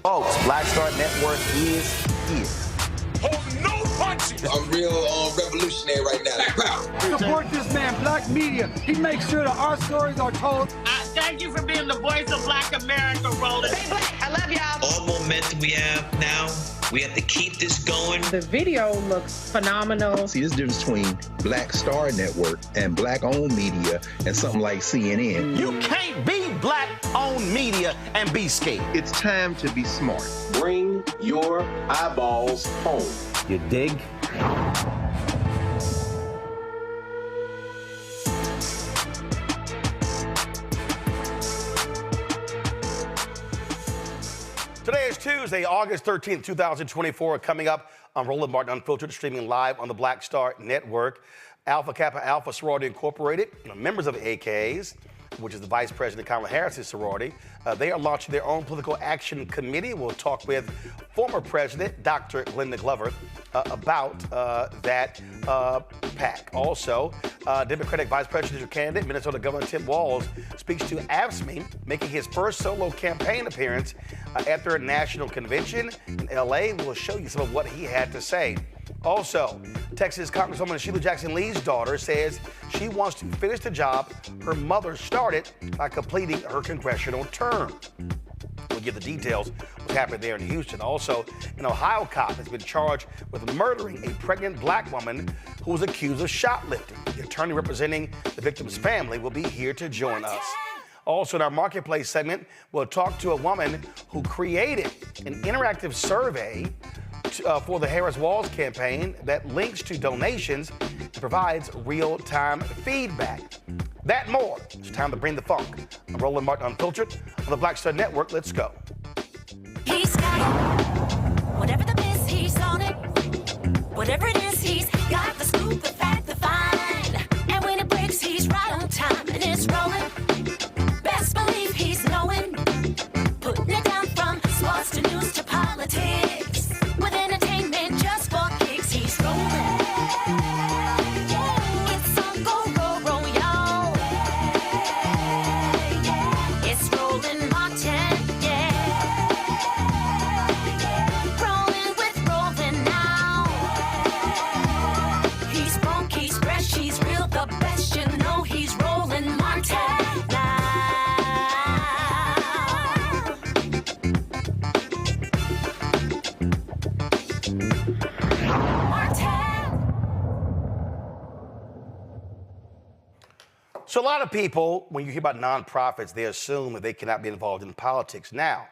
Folks, Black Star Network is here. Hold no punches! I'm real revolutionary right now. Support this man, Black Media. He makes sure that our stories are told. Thank you for being the voice of Black America, Roland. Stay black. I love y'all. All momentum we have now, we have to keep this going. The video looks phenomenal. See, there's a difference between Black Star Network and Black-owned media and something like CNN. You can't be Black-owned media and be scared. It's time to be smart. Bring your eyeballs home. You dig? Today is Tuesday, August 13th, 2024. Coming up on Roland Martin Unfiltered, streaming live on the Black Star Network. Kappa Alpha Sorority Incorporated, members of the AKs, which is the Vice President Kamala Harris' sorority, they are launching their own political action committee. We'll talk with former President Dr. Glenda Glover about that PAC. Also, Democratic Vice Presidential candidate, Minnesota Governor Tim Walz, speaks to AFSCME, making his first solo campaign appearance at their national convention in L.A. We'll show you some of what he had to say. Also, Texas Congresswoman Shelia Jackson Lee's daughter says she wants to finish the job her mother started by completing her congressional term. We'll give the details of what's happened there in Houston. Also, an Ohio cop has been charged with murdering a pregnant Black woman who was accused of shoplifting. The attorney representing the victim's family will be here to join us. Also, in our Marketplace segment, we'll talk to a woman who created an interactive survey for the Harris-Walz campaign that links to donations and provides real-time feedback. That more. It's time to bring the funk. I'm Roland Martin Unfiltered on the Black Star Network. Let's go. He's got it. Whatever the biz, he's on it. Whatever it is, he's got the scoop, the fact, the find. And when it breaks, he's right on time and it's rolling. Best believe he's knowing. Putting it down from sports to news to politics. With entertainment just for kicks, he's rolling. It's on go, roll, y'all. It's Roland Martin, yeah. Rolling with Roland now. He's funky, he's fresh, he's real, the best, you know he's Roland Martin now. So a lot of people, when you hear about nonprofits, they assume that they cannot be involved in politics. Now,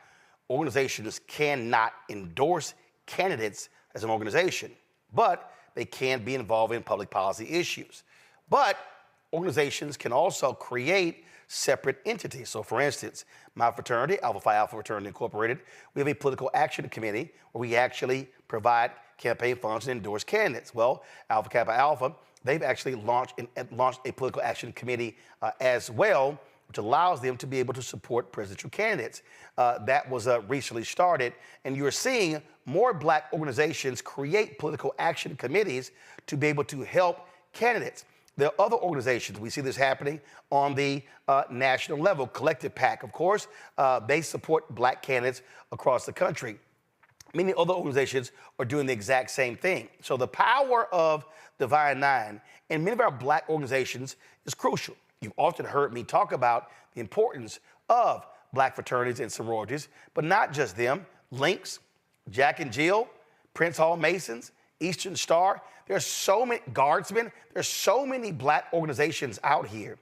organizations cannot endorse candidates as an organization, but they can be involved in public policy issues. But organizations can also create separate entities. So for instance, my fraternity, Alpha Phi Alpha Fraternity Incorporated, we have a political action committee where we actually provide campaign funds and endorse candidates. Well, Alpha Kappa Alpha, they've actually launched a political action committee as well, which allows them to be able to support presidential candidates. That was recently started, and you're seeing more Black organizations create political action committees to be able to help candidates. There are other organizations. We see this happening on the national level. Collective PAC, of course, they support Black candidates across the country. many other organizations are doing the exact same thing. So the power of Divine Nine and many of our black organizations is crucial. You've often heard me talk about the importance of black fraternities and sororities, but not just them. Links, Jack and Jill, Prince Hall Masons, Eastern Star. There's so many Guardsmen. There's so many black organizations out here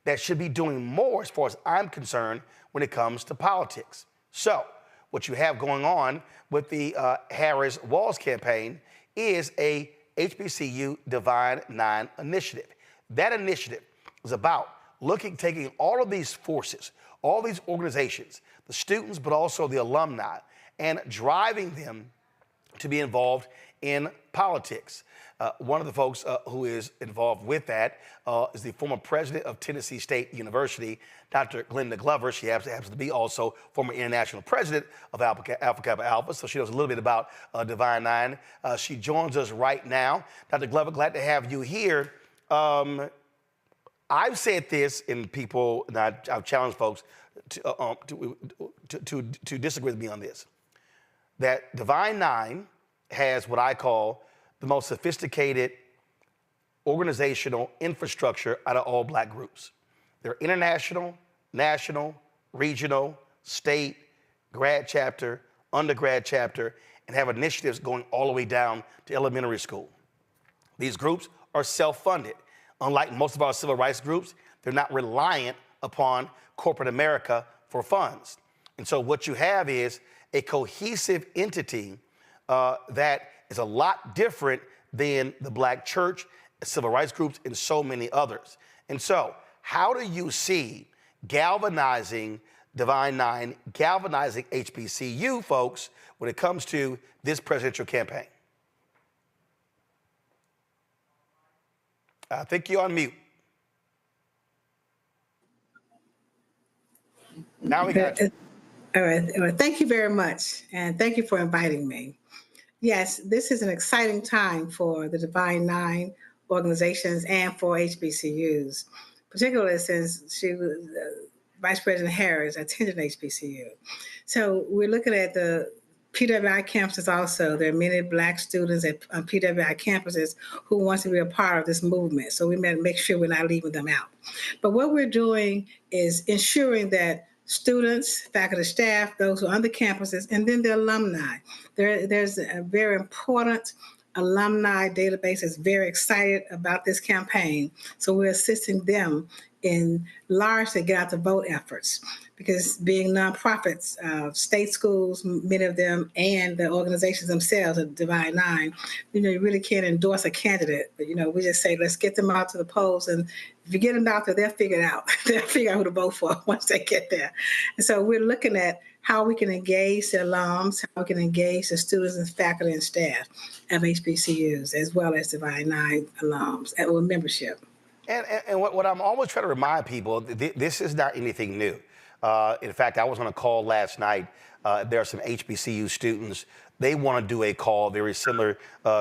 that should be doing more, as far as I'm concerned, when it comes to politics. So what you have going on with the Harris-Walz campaign is a HBCU Divine Nine initiative. That initiative is about taking all of these forces, all these organizations, the students, but also the alumni, and driving them to be involved in politics. One of the folks who is involved with that is the former president of Tennessee State University, Dr. Glenda Glover. She happens to be also former international president of Alpha Kappa Alpha, so she knows a little bit about Divine Nine. She joins us right now. Dr. Glover, glad to have you here. I've said this, and people, and I've challenged folks to disagree with me on this, that Divine Nine has what I call the most sophisticated organizational infrastructure out of all black groups. They're international, national, regional, state, grad chapter, undergrad chapter, and have initiatives going all the way down to elementary school. These groups are self-funded. Unlike most of our civil rights groups, they're not reliant upon corporate America for funds. And so what you have is a cohesive entity that is a lot different than the black church, civil rights groups, and so many others. And so how do you see galvanizing Divine Nine, galvanizing HBCU folks when it comes to this presidential campaign? I think you're on mute. Now we got you. All right. Thank you very much. And thank you for inviting me. Yes, this is an exciting time for the Divine Nine organizations and for HBCUs, particularly since Vice President Harris attended HBCU. So we're looking at the PWI campuses also. There are many black students on PWI campuses who want to be a part of this movement. So we make sure we're not leaving them out. But what we're doing is ensuring that students, faculty, staff, those who are on the campuses, and then the alumni. There's a very important alumni database that's very excited about this campaign. So we're assisting them in largely get out the vote efforts, because being nonprofits, state schools, many of them, and the organizations themselves, the Divine Nine, you really can't endorse a candidate, but we just say, let's get them out to the polls, and if you get them out there, they'll figure it out. They'll figure out who to vote for once they get there. And so we're looking at how we can engage the alums, how we can engage the students and faculty and staff of HBCUs, as well as Divine Nine alums with membership. And what I'm always trying to remind people, this is not anything new. In fact, I was on a call last night. There are some HBCU students. They want to do a call very similar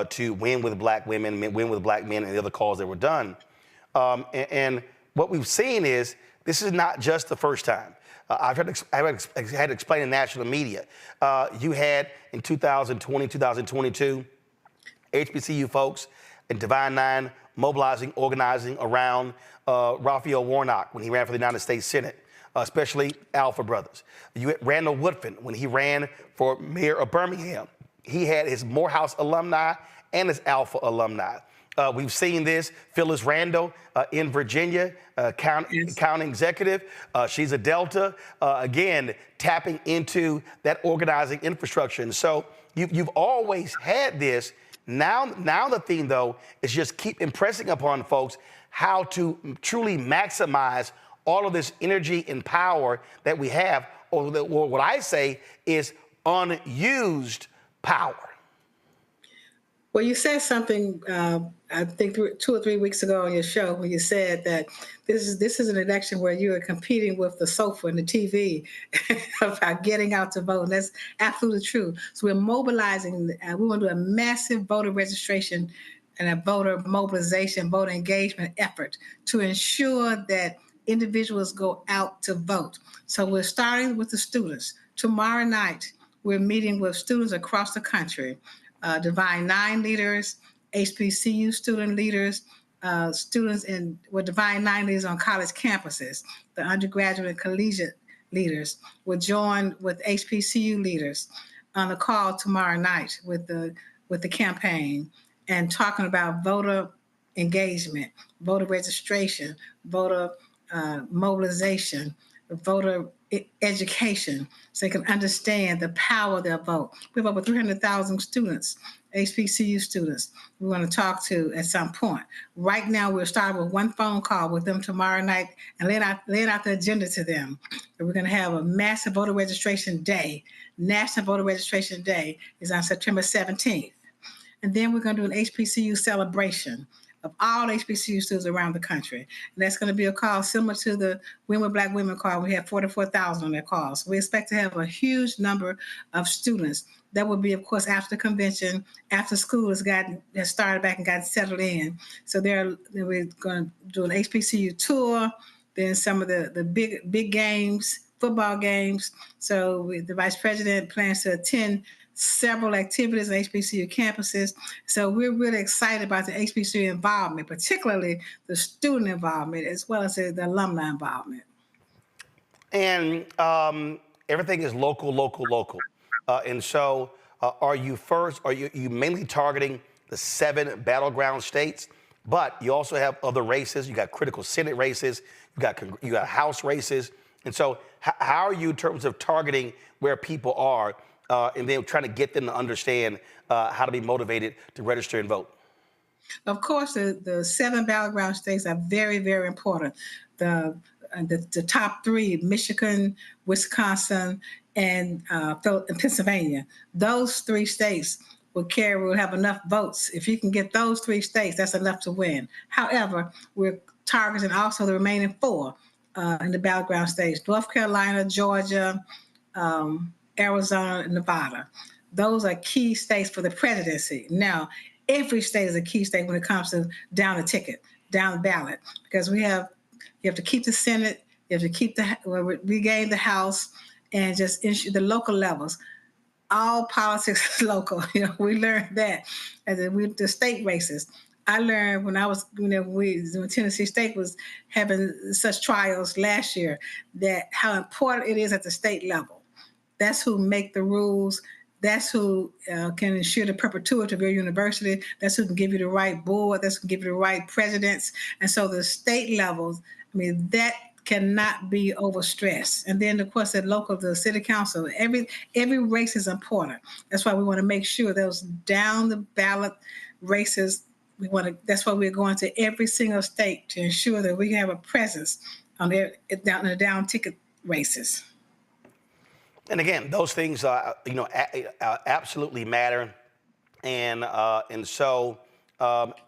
to Win with Black Women, Win with Black Men, and the other calls that were done. And what we've seen is this is not just the first time. I've had to explain in national media. You had in 2020, 2022, HBCU folks and Divine Nine mobilizing, organizing around Raphael Warnock when he ran for the United States Senate, especially Alpha Brothers. You had Randall Woodfin when he ran for mayor of Birmingham. He had his Morehouse alumni and his Alpha alumni. We've seen this. Phyllis Randall in Virginia, county executive. She's a Delta. Again, tapping into that organizing infrastructure. And so you've always had this. Now the theme, though, is just keep impressing upon folks how to truly maximize all of this energy and power that we have, or what I say is unused power. Well, you said something, I think 2 or 3 weeks ago on your show, when you said that this is an election where you are competing with the sofa and the TV about getting out to vote. And that's absolutely true. So we're mobilizing. We want to do a massive voter registration and a voter mobilization, voter engagement effort to ensure that individuals go out to vote. So we're starting with the students. Tomorrow night, we're meeting with students across the country, Divine Nine leaders, HBCU student leaders, students with Divine Nine leaders on college campuses, the undergraduate and collegiate leaders will join with HBCU leaders on the call tomorrow night with the campaign and talking about voter engagement, voter registration, voter mobilization, voter education, so they can understand the power of their vote. We have over 300,000 students, HBCU students, we want to talk to at some point. Right now, we're starting with one phone call with them tomorrow night and laying out the agenda to them. And we're going to have a massive voter registration day. National Voter Registration Day is on September 17th. And then we're going to do an HBCU celebration of all HBCU students around the country. And that's going to be a call similar to the Women with Black Women call. We have 44,000 on that call. So we expect to have a huge number of students. That will be, of course, after the convention, after school has started back and got settled in. So we're going to do an HBCU tour, then some of the big games, football games. So the Vice President plans to attend several activities on HBCU campuses. So we're really excited about the HBCU involvement, particularly the student involvement, as well as the alumni involvement. And everything is local. And so are you mainly targeting the 7 battleground states, but you also have other races. You got critical Senate races, you got House races. And so how are you in terms of targeting where people are and then trying to get them to understand how to be motivated to register and vote? Of course, the 7 battleground states are very, very important. The top 3, Michigan, Wisconsin, and Pennsylvania. Those 3 states will have enough votes. If you can get those 3 states, that's enough to win. However, we're targeting also the remaining 4 in the battleground states: North Carolina, Georgia, Arizona, and Nevada. Those are key states for the presidency. Now, every state is a key state when it comes to down the ballot, because you have to keep the Senate, you have to regain the House, and just issue the local levels. All politics is local. We learned that as the state races. I learned when I was, when Tennessee State was having such trials last year, that how important it is at the state level. That's who make the rules. That's who can ensure the perpetuity of your university. That's who can give you the right board. That's who can give you the right presidents. And so the state levels, that cannot be overstressed. And then, of course, at local, the city council, every race is important. That's why we want to make sure those down the ballot races, that's why we're going to every single state to ensure that we have a presence on the down ticket races. And again, those things, absolutely matter. And so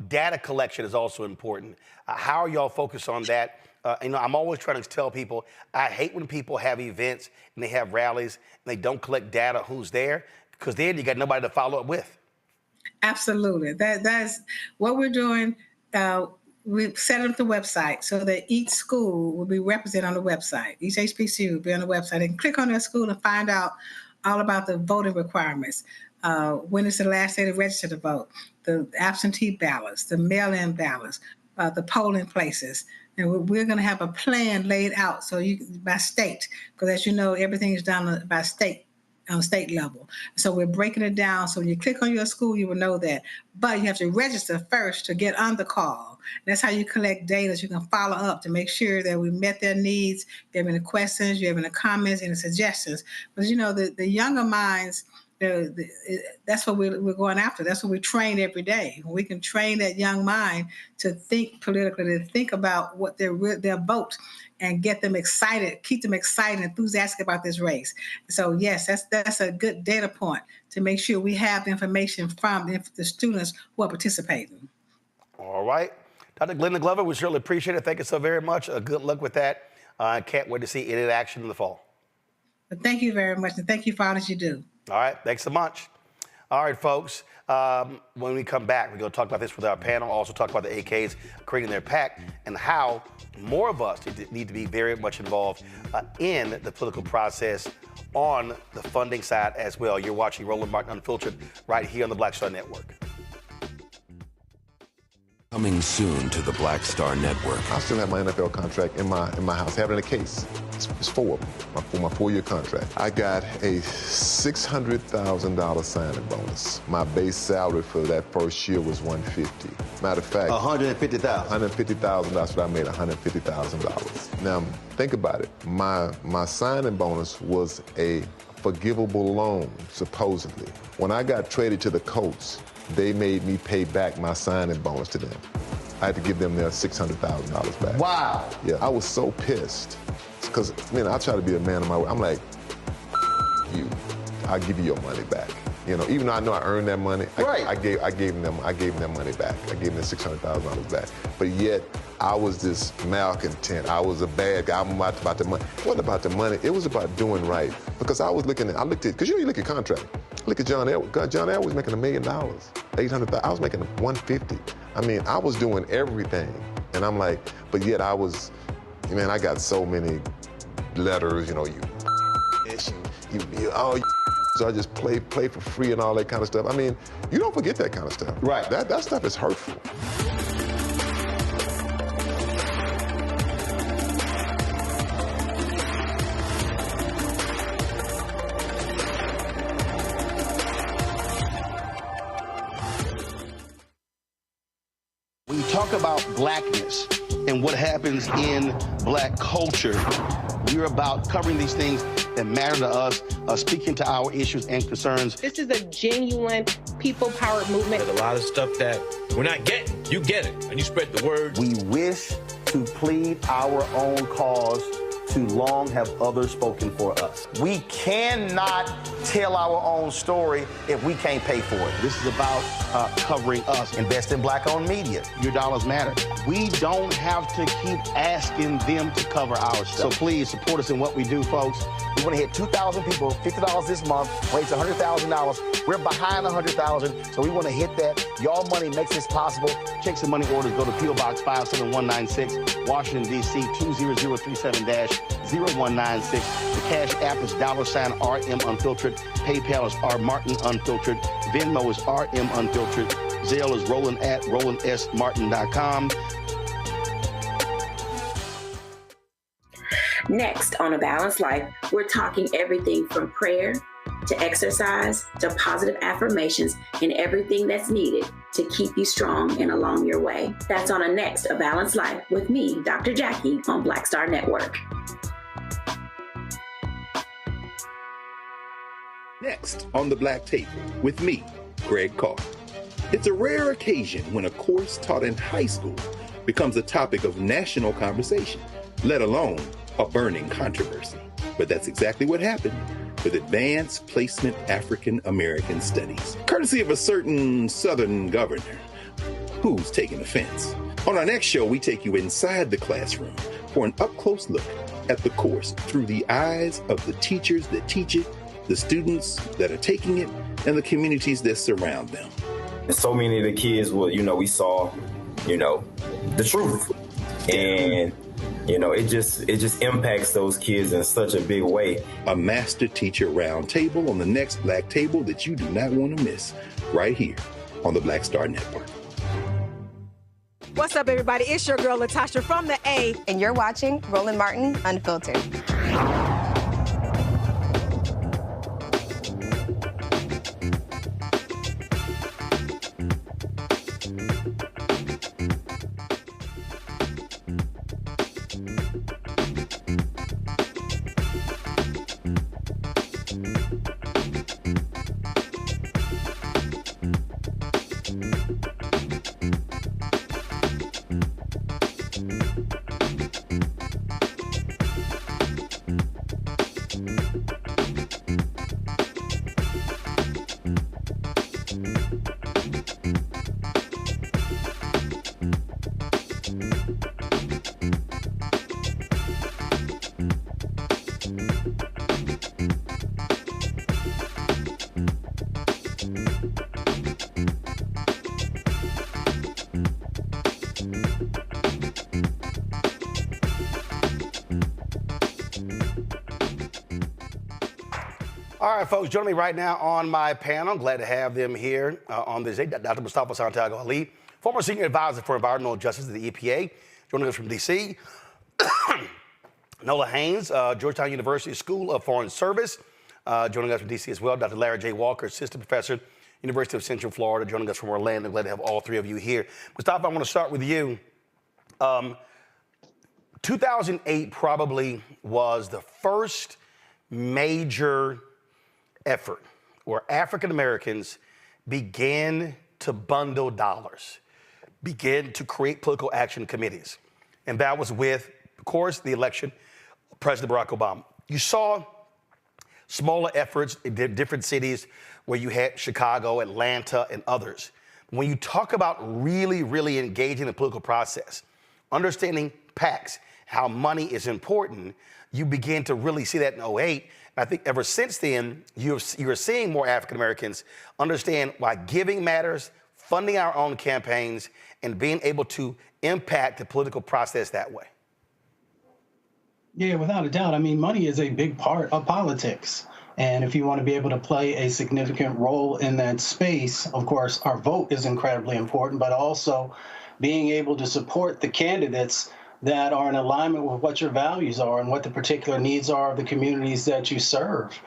data collection is also important. How are y'all focused on that? I'm always trying to tell people, I hate when people have events and they have rallies and they don't collect data who's there, because then you got nobody to follow up with. Absolutely. That's what we're doing. We set up the website so that each school will be represented on the website. Each HBCU will be on the website. And click on their school and find out all about the voting requirements. When is the last day to register to vote? The absentee ballots, the mail-in ballots, the polling places. And we're going to have a plan laid out by state, because as you know, everything is done by state, on state level. So we're breaking it down. So when you click on your school, you will know that. But you have to register first to get on the call. That's how you collect data, so you can follow up to make sure that we met their needs. If you have any questions, you have any comments, any suggestions. But the younger minds, that's what we're going after. That's what we train every day. We can train that young mind to think politically, to think about what their vote, and get them excited, keep them excited, enthusiastic about this race. So yes, that's a good data point to make sure we have the information from the students who are participating. All right. Dr. Glenda Glover, we certainly appreciate it. Thank you so very much. Good luck with that. I can't wait to see it in action in the fall. But thank you very much, and thank you for all that you do. All right. Thanks so much. All right, folks. When we come back, we're going to talk about this with our panel. Also talk about the AKs creating their PAC and how more of us need to be very much involved in the political process on the funding side as well. You're watching Roland Martin Unfiltered right here on the Black Star Network. Coming soon to the Black Star Network. I still have my NFL contract in my house, having a case. It's 4 of them, for my 4-year contract. I got a $600,000 signing bonus. My base salary for that first year was $150,000. Matter of fact, $150,000. $150,000. That's what I made, $150,000. Now think about it. My signing bonus was a forgivable loan, supposedly. When I got traded to the Colts, they made me pay back my signing bonus to them. I had to give them their $600,000 back. Wow. Yeah, I was so pissed. Because, I try to be a man of my word. I'm like, you, I'll give you your money back. Even though I know I earned that money, right. I gave them their money back. I gave them $600,000 back. But yet, I was this malcontent. I was a bad guy. I'm about the money. It wasn't about the money. It was about doing right. Because I looked at, because you look at contract. Look at John Edwards. John Edwards was making $1 million, $800,000. I was making $150,000. I was doing everything. And I'm like, but yet I was, I got so many letters, so I just play for free and all that kind of stuff. You don't forget that kind of stuff. Right. That stuff is hurtful. When you talk about blackness and what happens in black culture, we're about covering these things that matter to us, speaking to our issues and concerns. This is a genuine people-powered movement. There's a lot of stuff that we're not getting. You get it, and you spread the word. We wish to plead our own cause. Too long have others spoken for us. We cannot tell our own story if we can't pay for it. This is about covering us. Invest in black-owned media. Your dollars matter. We don't have to keep asking them to cover our stuff. So please support us in what we do, folks. We want to hit 2,000 people, $50 this month, raise $100,000. We're behind $100,000, so we want to hit that. Y'all money makes this possible. Check some money orders. Go to P.O. Box 57196, Washington, D.C. 20037-0196. The Cash App is $RM Unfiltered. PayPal is R Martin Unfiltered. Venmo is RM Unfiltered. Zelle is Roland at RolandSMartin.com. Next on A Balanced Life, we're talking everything from prayer to exercise to positive affirmations and everything that's needed to keep you strong and along your way. That's on a next A Balanced Life with me, Dr. Jackie, on Black Star Network. Next on the Black Table with me, Greg Carr. It's a rare occasion when a course taught in high school becomes a topic of national conversation, let alone a burning controversy. But that's exactly what happened with Advanced Placement African American Studies, courtesy of a certain Southern governor who's taking offense. On our next show, we take you inside the classroom for an up-close look at the course through the eyes of the teachers that teach it, the students that are taking it, and the communities that surround them. And so many of the kids we saw, the truth. And it just impacts those kids in such a big way. A master teacher round table on the next Black Table that you do not want to miss, right here on the Black Star Network. What's up, everybody? It's your girl, Latasha from the A. And you're watching Roland Martin Unfiltered. All right, folks, joining me right now on my panel. Glad to have them here on this day. Dr. Mustafa Santiago Ali, former senior advisor for environmental justice at the EPA, joining us from D.C. Nola Haynes, Georgetown University School of Foreign Service, joining us from D.C. as well. Dr. Larry J. Walker, assistant professor, University of Central Florida, joining us from Orlando. Glad to have all three of you here. Mustafa, I want to start with you. 2008 probably was the first major effort where African Americans began to bundle dollars, began to create political action committees. And that was with, of course, the election of President Barack Obama. You saw smaller efforts in different cities where you had Chicago, Atlanta, and others. When you talk about really, really engaging the political process, understanding PACs, how money is important, you begin to really see that in 2008. I think ever since then, you're seeing more African Americans understand why giving matters, funding our own campaigns, and being able to impact the political process that way. Yeah, without a doubt. I mean, money is a big part of politics. And if you want to be able to play a significant role in that space, of course, our vote is incredibly important, but also being able to support the candidates that are in alignment with what your values are and what the particular needs are of the communities that you serve.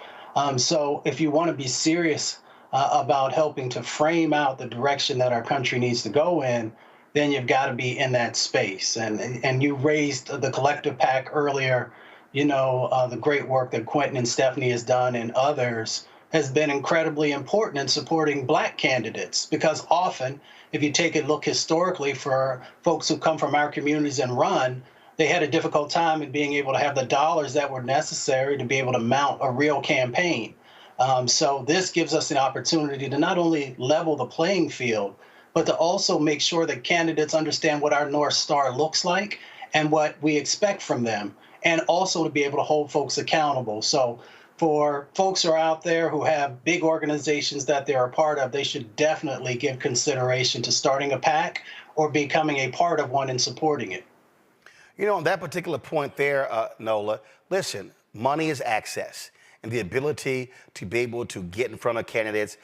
So if you want to be serious about helping to frame out the direction that our country needs to go in, then you've got to be in that space. And you raised the collective PAC earlier. You know, the great work that Quentin and Stephanie has done and others has been incredibly important in supporting Black candidates, because often, if you take a look historically for folks who come from our communities and run, they had a difficult time in being able to have the dollars that were necessary to be able to mount a real campaign. So this gives us an opportunity to not only level the playing field, but to also make sure that candidates understand what our North Star looks like and what we expect from them, and also to be able to hold folks accountable. So for folks who are out there who have big organizations that they're a part of, they should definitely give consideration to starting a PAC or becoming a part of one and supporting it. You know, on that particular point there, Nola, listen, money is access and the ability to be able to get in front of candidates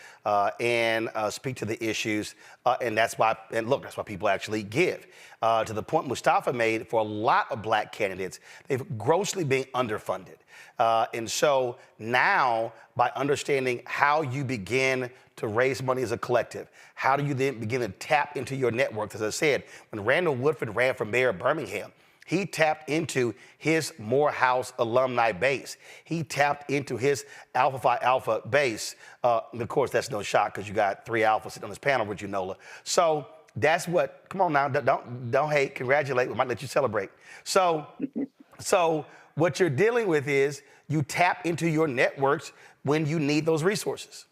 and speak to the issues. And that's why, and look, that's why people actually give. To the point Mustafa made, for a lot of Black candidates, they've grossly been underfunded. And so now, by understanding how you begin to raise money as a collective, how do you then begin to tap into your networks? As I said, when Randall Woodford ran for mayor of Birmingham, he tapped into his Morehouse alumni base. He tapped into his Alpha Phi Alpha base. And of course, that's no shock because you got 3 alphas sitting on this panel with you, Nola. So that's what, come on now, don't hate, congratulate. We might let you celebrate. So what you're dealing with is you tap into your networks when you need those resources.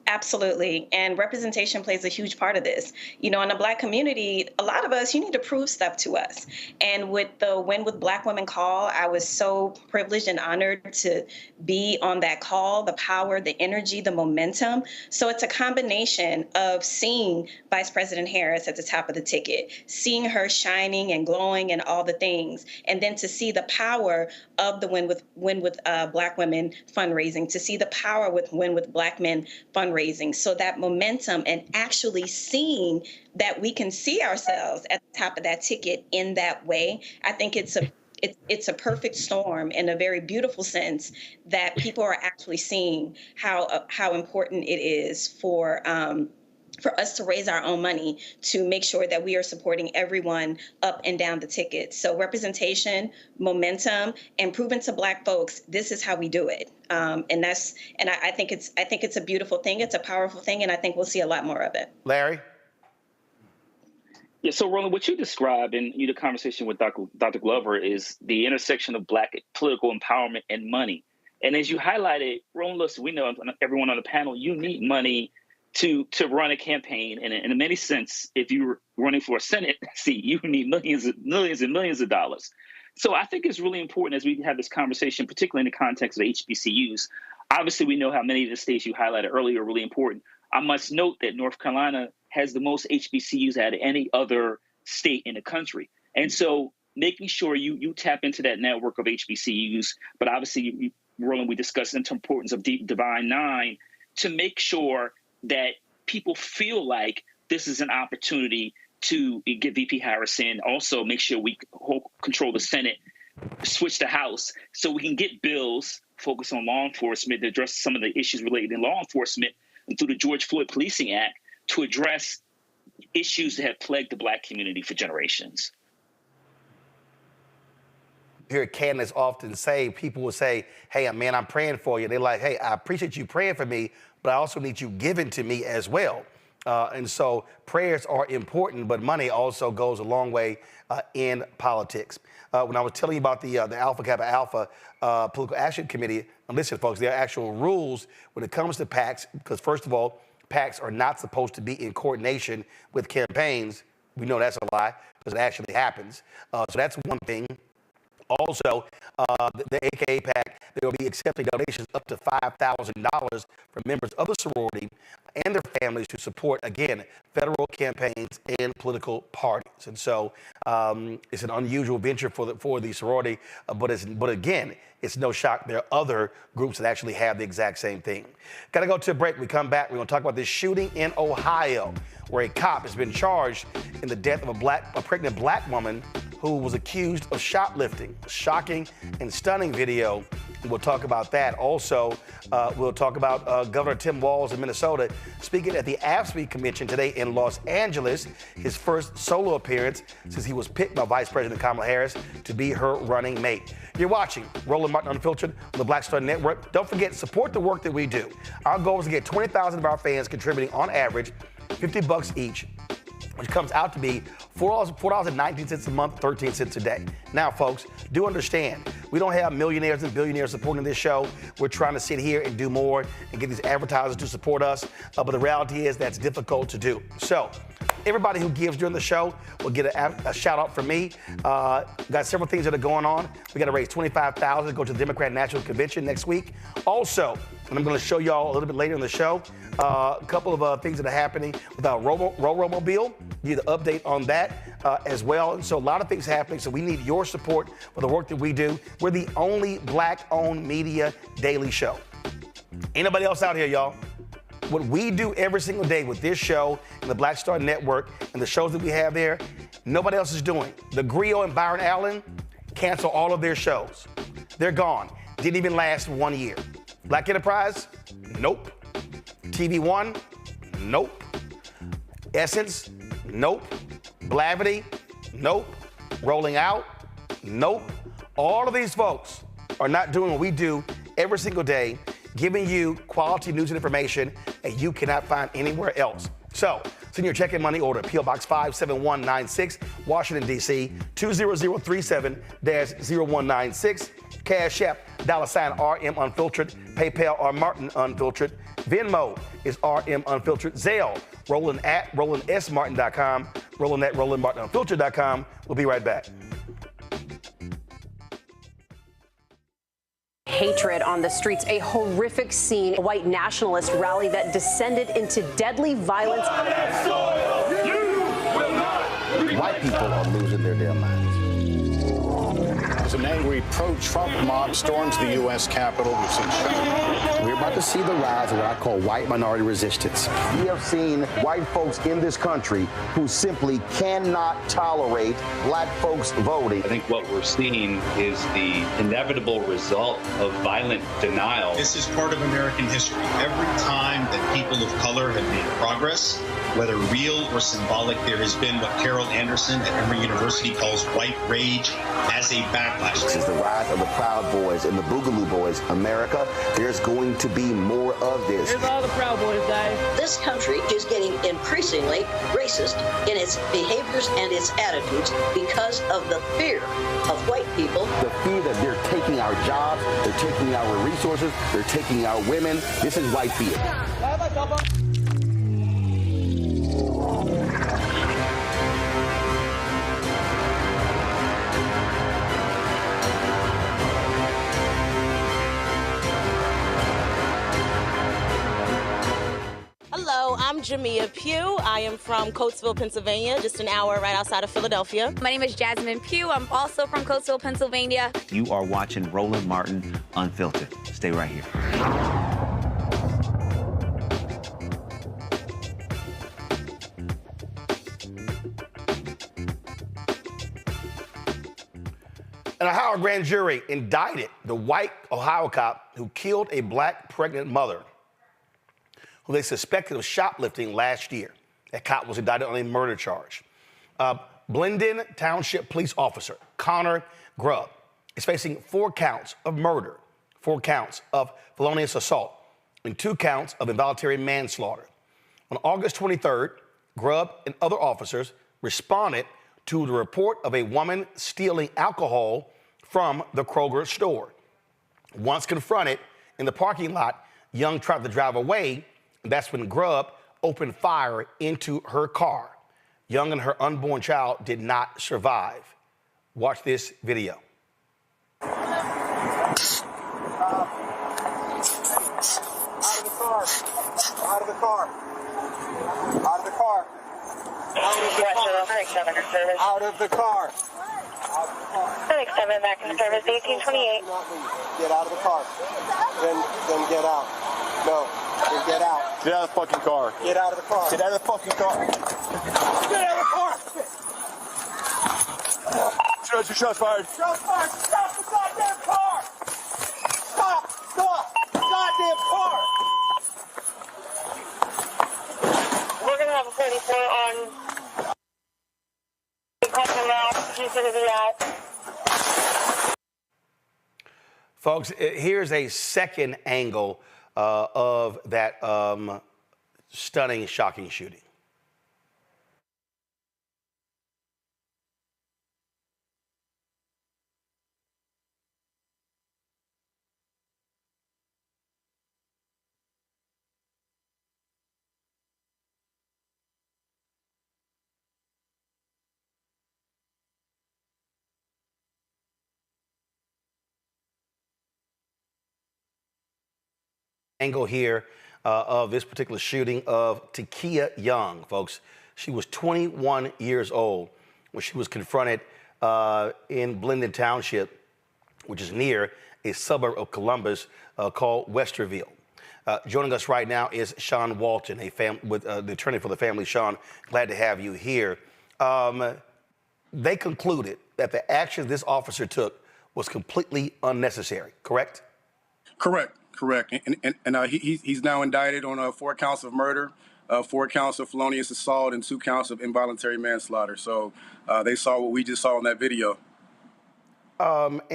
Absolutely. And representation plays a huge part of this. You know, in the Black community, a lot of us, you need to prove stuff to us. And with the Win with Black Women call, I was so privileged and honored to be on that call, the power, the energy, the momentum. So it's a combination of seeing Vice President Harris at the top of the ticket, seeing her shining and glowing and all the things, and then to see the power of the Win with Black Women fundraising, to see the power with Win with Black Men fundraising. So that momentum and actually seeing that we can see ourselves at the top of that ticket in that way, I think it's a perfect storm in a very beautiful sense that people are actually seeing how important it is for us to raise our own money to make sure that we are supporting everyone up and down the ticket. So representation, momentum, and proving to Black folks, this is how we do it. And I think it's a beautiful thing. It's a powerful thing. And I think we'll see a lot more of it. Larry? Yeah, so Roland, what you described in the conversation with Dr. Glover is the intersection of Black political empowerment and money. And as you highlighted, Roland, listen, we know everyone on the panel, you need money to run a campaign. And in many sense, if you're running for a Senate seat, you need millions and millions of dollars. So I think it's really important as we have this conversation, particularly in the context of HBCUs. Obviously, we know how many of the states you highlighted earlier are really important. I must note that North Carolina has the most HBCUs out of any other state in the country. And so making sure you tap into that network of HBCUs, but obviously Roland, we discussed the importance of Divine Nine to make sure that people feel like this is an opportunity to get VP Harris in. Also, make sure we control the Senate, switch the House, so we can get bills focused on law enforcement to address some of the issues related to law enforcement, and through the George Floyd Policing Act to address issues that have plagued the Black community for generations. Hear candidates often say, people will say, hey, man, I'm praying for you. They're like, hey, I appreciate you praying for me, but I also need you giving to me as well. And so prayers are important, but money also goes a long way in politics. When I was telling you about the Alpha Kappa Alpha Political Action Committee, and listen, folks, there are actual rules when it comes to PACs, because first of all, PACs are not supposed to be in coordination with campaigns. We know that's a lie, because it actually happens. So that's one thing. Also, the AKA PAC, they will be accepting donations up to $5,000 from members of the sorority and their families to support, again, federal campaigns and political parties. And so it's an unusual venture for the sorority, but again, it's no shock there are other groups that actually have the exact same thing. Got to go to a break. We come back, we're going to talk about this shooting in Ohio, where a cop has been charged in the death of a pregnant Black woman who was accused of shoplifting. Shocking and stunning video. We'll talk about that. Also, we'll talk about Governor Tim Walz in Minnesota speaking at the AFSCME convention today in Los Angeles, his first solo appearance since he was picked by Vice President Kamala Harris to be her running mate. You're watching Roland Martin Unfiltered on the Black Star Network. Don't forget, support the work that we do. Our goal is to get 20,000 of our fans contributing on average $50 each, which comes out to be $4.19 a month, 13 cents a day. Now, folks, do understand, we don't have millionaires and billionaires supporting this show. We're trying to sit here and do more and get these advertisers to support us, but the reality is that's difficult to do. So, everybody who gives during the show will get a shout out from me. Got several things that are going on. We got to raise $25,000 to go to the Democrat National Convention next week. Also, and I'm going to show y'all a little bit later in the show, a couple of things that are happening with our Robo-Mobile. Need an update on that as well. And so a lot of things happening. So we need your support for the work that we do. We're the only Black-owned media daily show. Ain't nobody else out here, y'all. What we do every single day with this show and the Black Star Network and the shows that we have there, nobody else is doing. The Griot and Byron Allen cancel all of their shows. They're gone. Didn't even last 1 year. Black Enterprise? Nope. TV One? Nope. Essence? Nope. Blavity? Nope. Rolling Out? Nope. All of these folks are not doing what we do every single day, giving you quality news and information that you cannot find anywhere else. So, send your check and money order, P.O. Box 57196, Washington, D.C., 20037-0196. Cash App, $RM Unfiltered. PayPal, R Martin Unfiltered. Venmo is RM Unfiltered. Zelle, Roland at RolandSMartin.com. Roland at RolandMartinUnfiltered.com. We'll be right back. Hatred on the streets, a horrific scene, a white nationalist rally that descended into deadly violence. White people are losing their damn minds. An angry pro-Trump mob storms the U.S. Capitol. We've seen We're about to see the rise of what I call white minority resistance. We have seen white folks in this country who simply cannot tolerate Black folks voting. I think what we're seeing is the inevitable result of violent denial. This is part of American history. Every time that people of color have made progress, whether real or symbolic, there has been what Carol Anderson at Emory University calls white rage as a backlash. This is the rise of the Proud Boys and the Boogaloo Boys. America, there's going to be more of this. Here's all the Proud Boys, guys. This country is getting increasingly racist in its behaviors and its attitudes because of the fear of white people. The fear that they're taking our jobs, they're taking our resources, they're taking our women. This is white fear. Hello, I'm Jamia Pugh. I am from Coatesville, Pennsylvania, just an hour right outside of Philadelphia. My name is Jasmine Pugh. I'm also from Coatesville, Pennsylvania. You are watching Roland Martin Unfiltered. Stay right here. An Ohio grand jury indicted the white Ohio cop who killed a black pregnant mother who they suspected of shoplifting last year. That cop was indicted on a murder charge. Glenda Township police officer Connor Grubb is facing 4 counts of murder, 4 counts of felonious assault, and 2 counts of involuntary manslaughter. On August 23rd, Grubb and other officers responded to the report of a woman stealing alcohol from the Kroger store. Once confronted in the parking lot, Young tried to drive away, and that's when Grubb opened fire into her car. Young and her unborn child did not survive. Watch this video. Out of the car. Out of the car. Out of the car. Clinic 7 back in service, 1828. Get out of the car. Then get out. No, then get out. Get out of the fucking car. Get out of the car. Get out of the fucking car. Get out of the car. Shots fired. Shots fired. Stop the goddamn car. Stop the goddamn car. We're going to have a 34 on... Folks, here's a second angle of that stunning, shocking shooting. Angle here of this particular shooting of Takia Young, folks. She was 21 years old when she was confronted in Glenda Township, which is near a suburb of Columbus called Westerville. Joining us right now is Sean Walton, the attorney for the family. Sean, glad to have you here. They concluded that the action this officer took was completely unnecessary, correct? Correct. And he's now indicted on 4 counts of murder, 4 counts of felonious assault, and 2 counts of involuntary manslaughter. So they saw what we just saw in that video. What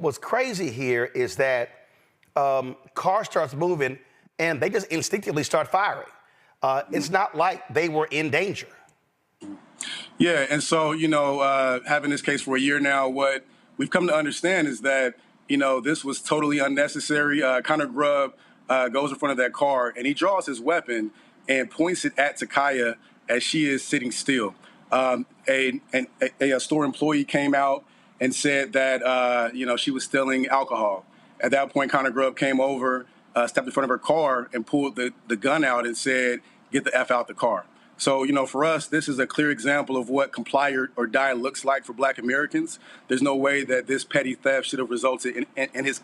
was crazy here is that car starts moving and they just instinctively start firing. It's not like they were in danger. Yeah, and so, having this case for a year now, what we've come to understand is that this was totally unnecessary. Connor Grubb goes in front of that car, and he draws his weapon and points it at Takia as she is sitting still. A store employee came out and said that, she was stealing alcohol. At that point, Connor Grubb came over, stepped in front of her car, and pulled the gun out and said, "Get the F out the car." So, for us, this is a clear example of what comply or die looks like for Black Americans. There's no way that this petty theft should have resulted in his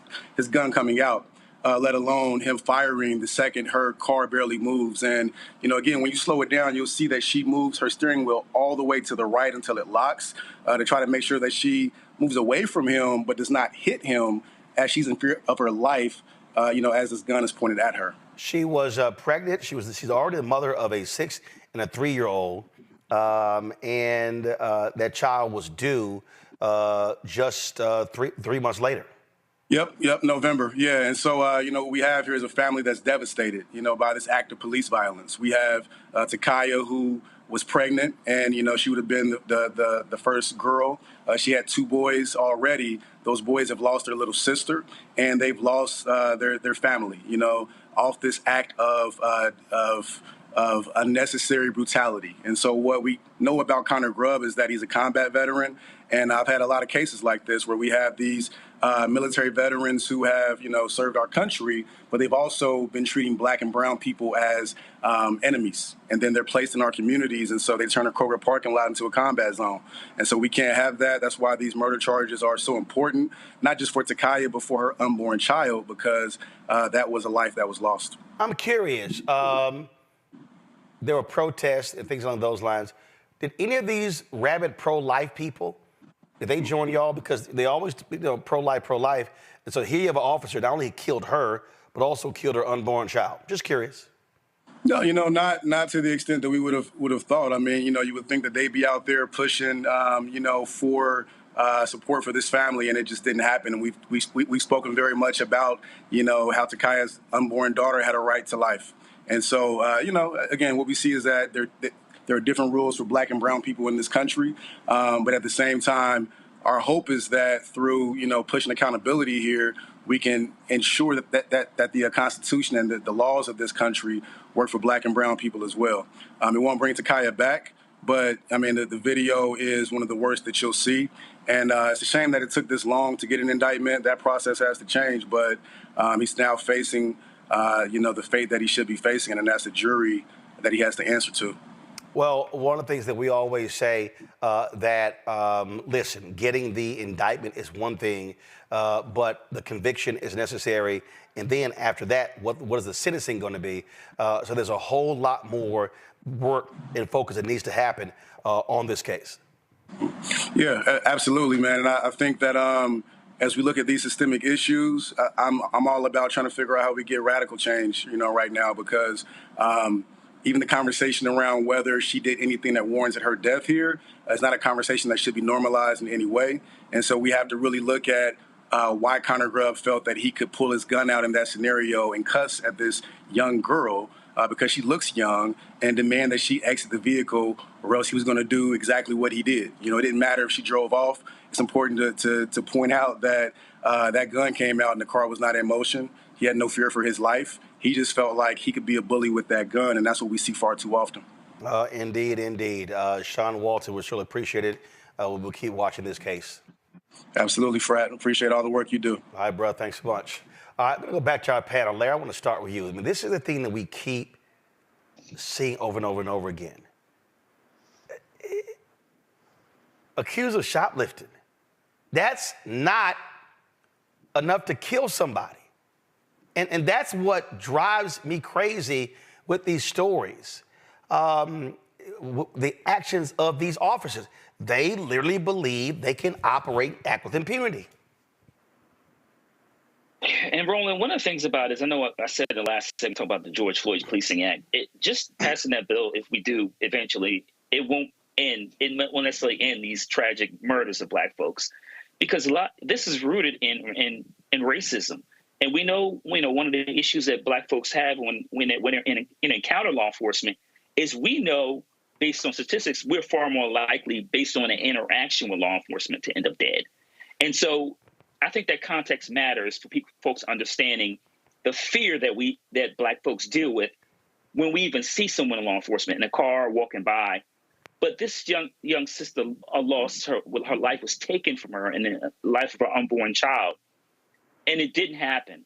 gun coming out, let alone him firing the second her car barely moves. And, again, when you slow it down, you'll see that she moves her steering wheel all the way to the right until it locks to try to make sure that she moves away from him but does not hit him as she's in fear of her life, as this gun is pointed at her. She was pregnant. She's already the mother of a 6- and a 3-year-old, and that child was due just 3 months later. Yep, November. Yeah, and so, what we have here is a family that's devastated, by this act of police violence. We have Takia, who was pregnant, and, she would have been the first girl. She had 2 boys already. Those boys have lost their little sister, and they've lost their family, off this act of unnecessary brutality. And so what we know about Connor Grubb is that he's a combat veteran. And I've had a lot of cases like this where we have these military veterans who have, served our country, but they've also been treating black and brown people as enemies. And then they're placed in our communities, and so they turn a Kroger parking lot into a combat zone. And so we can't have that. That's why these murder charges are so important, not just for Takaya, but for her unborn child, because that was a life that was lost. I'm curious. There were protests and things along those lines. Did any of these rabid pro-life people, did they join y'all? Because they always, pro-life. And so here you have an officer, not only killed her, but also killed her unborn child. Just curious. No, not to the extent that we would have thought. I mean, you would think that they'd be out there pushing, for support for this family, and it just didn't happen. And we've spoken very much about, how Takaya's unborn daughter had a right to life. And so, again, what we see is that there are different rules for black and brown people in this country. But at the same time, our hope is that through, pushing accountability here, we can ensure that the Constitution and the laws of this country work for black and brown people as well. It won't bring Takaya back, but, the video is one of the worst that you'll see. And it's a shame that it took this long to get an indictment. That process has to change, but he's now facing the fate that he should be facing, and that's a jury that he has to answer to. Well, one of the things that we always say listen, getting the indictment is one thing, but the conviction is necessary. And then after that, what is the sentencing going to be? So there's a whole lot more work and focus that needs to happen on this case. Yeah, absolutely, man. And I think that as we look at these systemic issues, I'm all about trying to figure out how we get radical change, right now, because even the conversation around whether she did anything that warrants her death here is not a conversation that should be normalized in any way. And so we have to really look at why Connor Grubb felt that he could pull his gun out in that scenario and cuss at this young girl because she looks young, and demand that she exit the vehicle, or else he was going to do exactly what he did. It didn't matter if she drove off. It's important to point out that that gun came out and the car was not in motion. He had no fear for his life. He just felt like he could be a bully with that gun, and that's what we see far too often. Indeed. Sean Walton, we surely appreciate it. We'll keep watching this case. Absolutely, Frat. Appreciate all the work you do. All right, bro. Thanks so much. All right, I'm going to go back to our panel. Larry, I want to start with you. This is the thing that we keep seeing over and over and over again. Accused of shoplifting. That's not enough to kill somebody. And that's what drives me crazy with these stories. The actions of these officers. They literally believe they can operate, act with impunity. And Roland, one of the things about it is, I know I said the last segment, talk about the George Floyd Policing Act. It just passing that bill, if we do eventually, it won't necessarily end these tragic murders of black folks, because this is rooted in racism. And we know one of the issues that black folks have when they're in encounter law enforcement is, we know, based on statistics, we're far more likely, based on an interaction with law enforcement, to end up dead. And so I think that context matters for folks understanding the fear that black folks deal with when we even see someone in law enforcement in a car walking by. But this young sister lost her life was taken from her, and the life of her unborn child. And it didn't happen.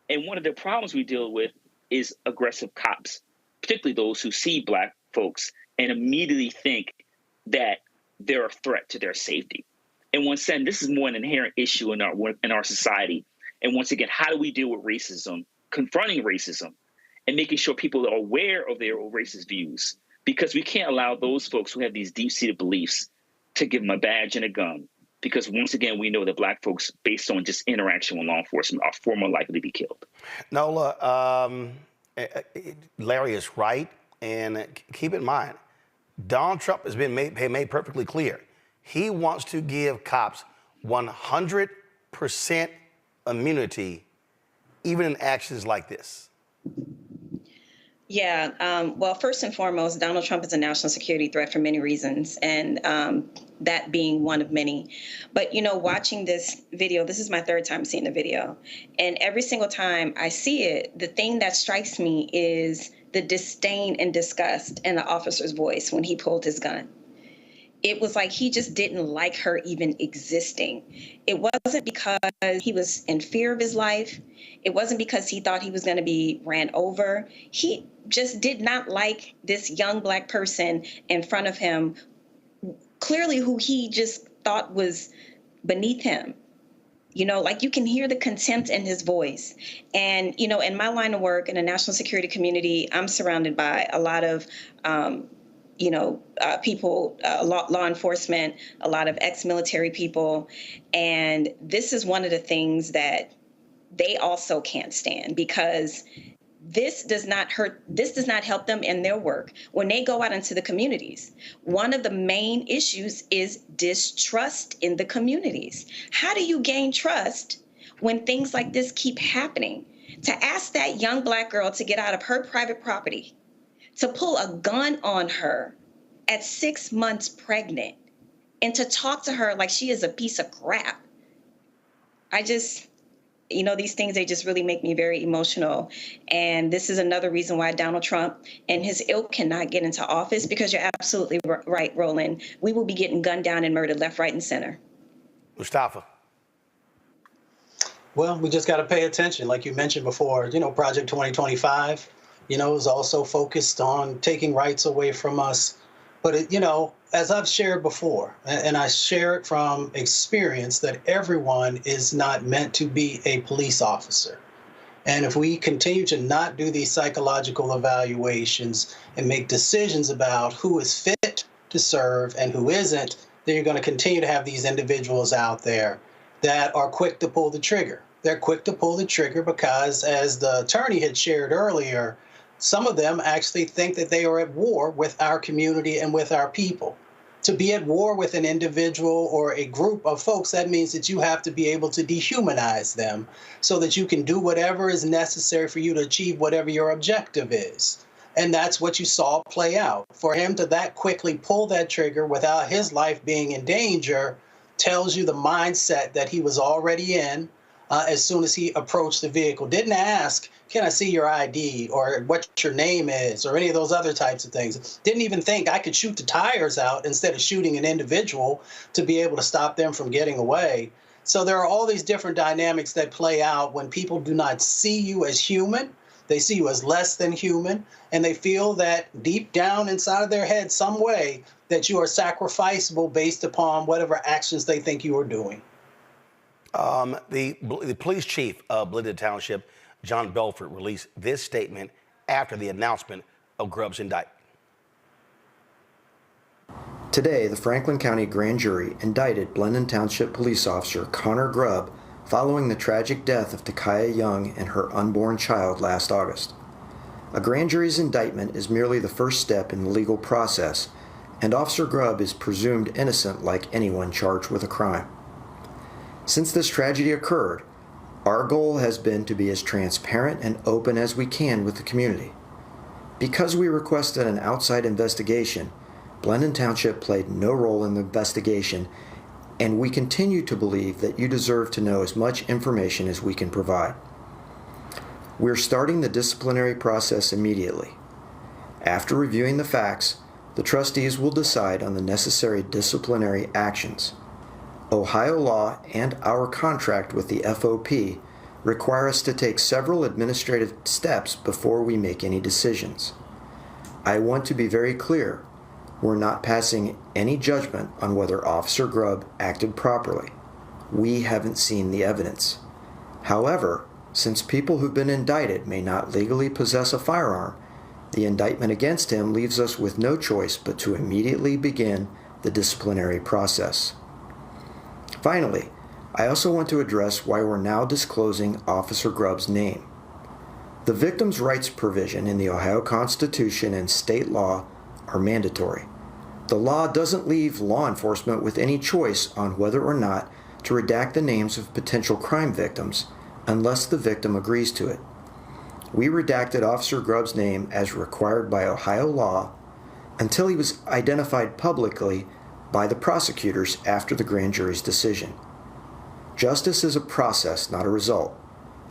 And one of the problems we deal with is aggressive cops, particularly those who see black folks and immediately think that they're a threat to their safety. And once again, this is more an inherent issue in our society. And once again, how do we deal with racism, confronting racism, and making sure people are aware of their racist views? Because we can't allow those folks who have these deep-seated beliefs to give them a badge and a gun. Because once again, we know that black folks, based on just interaction with law enforcement, are far more likely to be killed. Nola, Larry is right. And keep in mind, Donald Trump has been made perfectly clear. He wants to give cops 100% immunity, even in actions like this. Yeah. Well, first and foremost, Donald Trump is a national security threat for many reasons, and that being one of many. But, watching this video, this is my third time seeing the video, and every single time I see it, the thing that strikes me is the disdain and disgust in the officer's voice when he pulled his gun. it was like he just didn't like her even existing. It wasn't because he was in fear of his life. It wasn't because he thought he was going to be ran over. He just did not like this young Black person in front of him, clearly who he just thought was beneath him. You know, like you can hear the contempt in his voice. And, you know, in my line of work in the national security community, I'm surrounded by a lot of people, law enforcement, a lot of ex-military people. And this is one of the things that they also can't stand, because this does not help them in their work when they go out into the communities. One of the main issues is distrust in the communities. How do you gain trust when things like this keep happening? To ask that young Black girl to get out of her private property, to pull a gun on her at 6 months pregnant, and to talk to her like she is a piece of crap. These things, they just really make me very emotional. And this is another reason why Donald Trump and his ilk cannot get into office, because you're absolutely right, Roland. We will be getting gunned down and murdered left, right, and center. Mustafa. Well, we just got to pay attention. Like you mentioned before, Project 2025, is also focused on taking rights away from us. But, as I've shared before, and I share it from experience, that everyone is not meant to be a police officer. And if we continue to not do these psychological evaluations and make decisions about who is fit to serve and who isn't, then you're going to continue to have these individuals out there that are quick to pull the trigger. They're quick to pull the trigger because, as the attorney had shared earlier, some of them actually think that they are at war with our community and with our people. To be at war with an individual or a group of folks, that means that you have to be able to dehumanize them so that you can do whatever is necessary for you to achieve whatever your objective is. And that's what you saw play out. For him to that quickly pull that trigger without his life being in danger tells you the mindset that he was already in as soon as he approached the vehicle. Didn't ask, can I see your ID, or what your name is, or any of those other types of things. Didn't even think I could shoot the tires out instead of shooting an individual to be able to stop them from getting away. So there are all these different dynamics that play out when people do not see you as human. They see you as less than human, and they feel that deep down inside of their head some way that you are sacrificable based upon whatever actions they think you are doing. The police chief of Glenda Township, John Belford, released this statement after the announcement of Grubb's indictment. Today, the Franklin County Grand Jury indicted Glenda Township police officer Connor Grubb following the tragic death of Takaya Young and her unborn child last August. A grand jury's indictment is merely the first step in the legal process, and Officer Grubb is presumed innocent like anyone charged with a crime. Since this tragedy occurred, our goal has been to be as transparent and open as we can with the community. Because we requested an outside investigation, Glenda Township played no role in the investigation, and we continue to believe that you deserve to know as much information as we can provide. We're starting the disciplinary process immediately. After reviewing the facts, the trustees will decide on the necessary disciplinary actions. Ohio law and our contract with the FOP require us to take several administrative steps before we make any decisions. I want to be very clear. We're not passing any judgment on whether Officer Grubb acted properly. We haven't seen the evidence. However, since people who've been indicted may not legally possess a firearm, the indictment against him leaves us with no choice but to immediately begin the disciplinary process. Finally, I also want to address why we're now disclosing Officer Grubb's name. The victims' rights provision in the Ohio Constitution and state law are mandatory. The law doesn't leave law enforcement with any choice on whether or not to redact the names of potential crime victims unless the victim agrees to it. We redacted Officer Grubb's name as required by Ohio law until he was identified publicly by the prosecutors after the grand jury's decision. Justice is a process, not a result.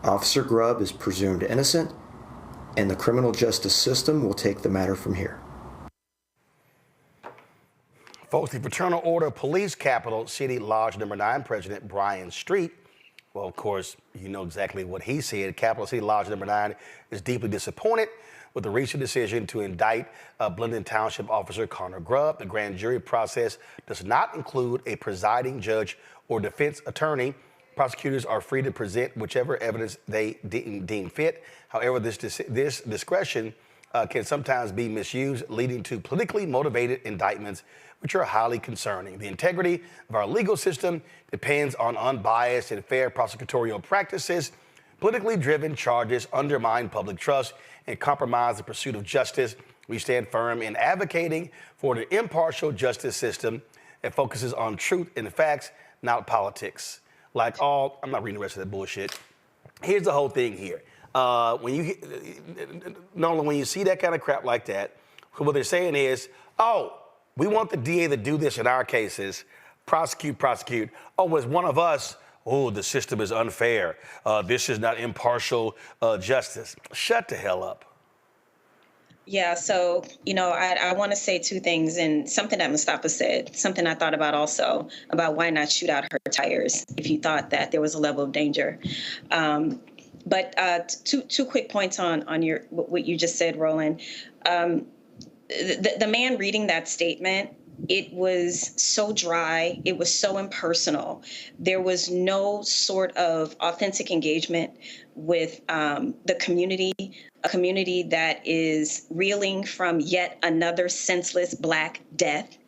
Officer Grubb is presumed innocent, and the criminal justice system will take the matter from here. Folks, the Fraternal Order of Police Capital City Lodge number 9 President Brian Street, well, of course, you know exactly what he said. Capital City Lodge number 9 is deeply disappointed with the recent decision to indict Blendon Township Officer Connor Grubb. The grand jury process does not include a presiding judge or defense attorney. Prosecutors are free to present whichever evidence they deem fit. However, this discretion can sometimes be misused, leading to politically motivated indictments, which are highly concerning. The integrity of our legal system depends on unbiased and fair prosecutorial practices. Politically driven charges undermine public trust and compromise the pursuit of justice. We stand firm in advocating for an impartial justice system that focuses on truth and facts, not politics. I'm not reading the rest of that bullshit. Here's the whole thing here. When you see that kind of crap like that, what they're saying is, oh, we want the DA to do this in our cases, prosecute. Oh, as one of us, oh, the system is unfair. This is not impartial justice. Shut the hell up. Yeah, so, I want to say two things, and something that Mustafa said, something I thought about also, about why not shoot out her tires if you thought that there was a level of danger. But two quick points on what you just said, Roland. The man reading that statement, it was so dry. It was so impersonal. There was no sort of authentic engagement with the community, a community that is reeling from yet another senseless Black death.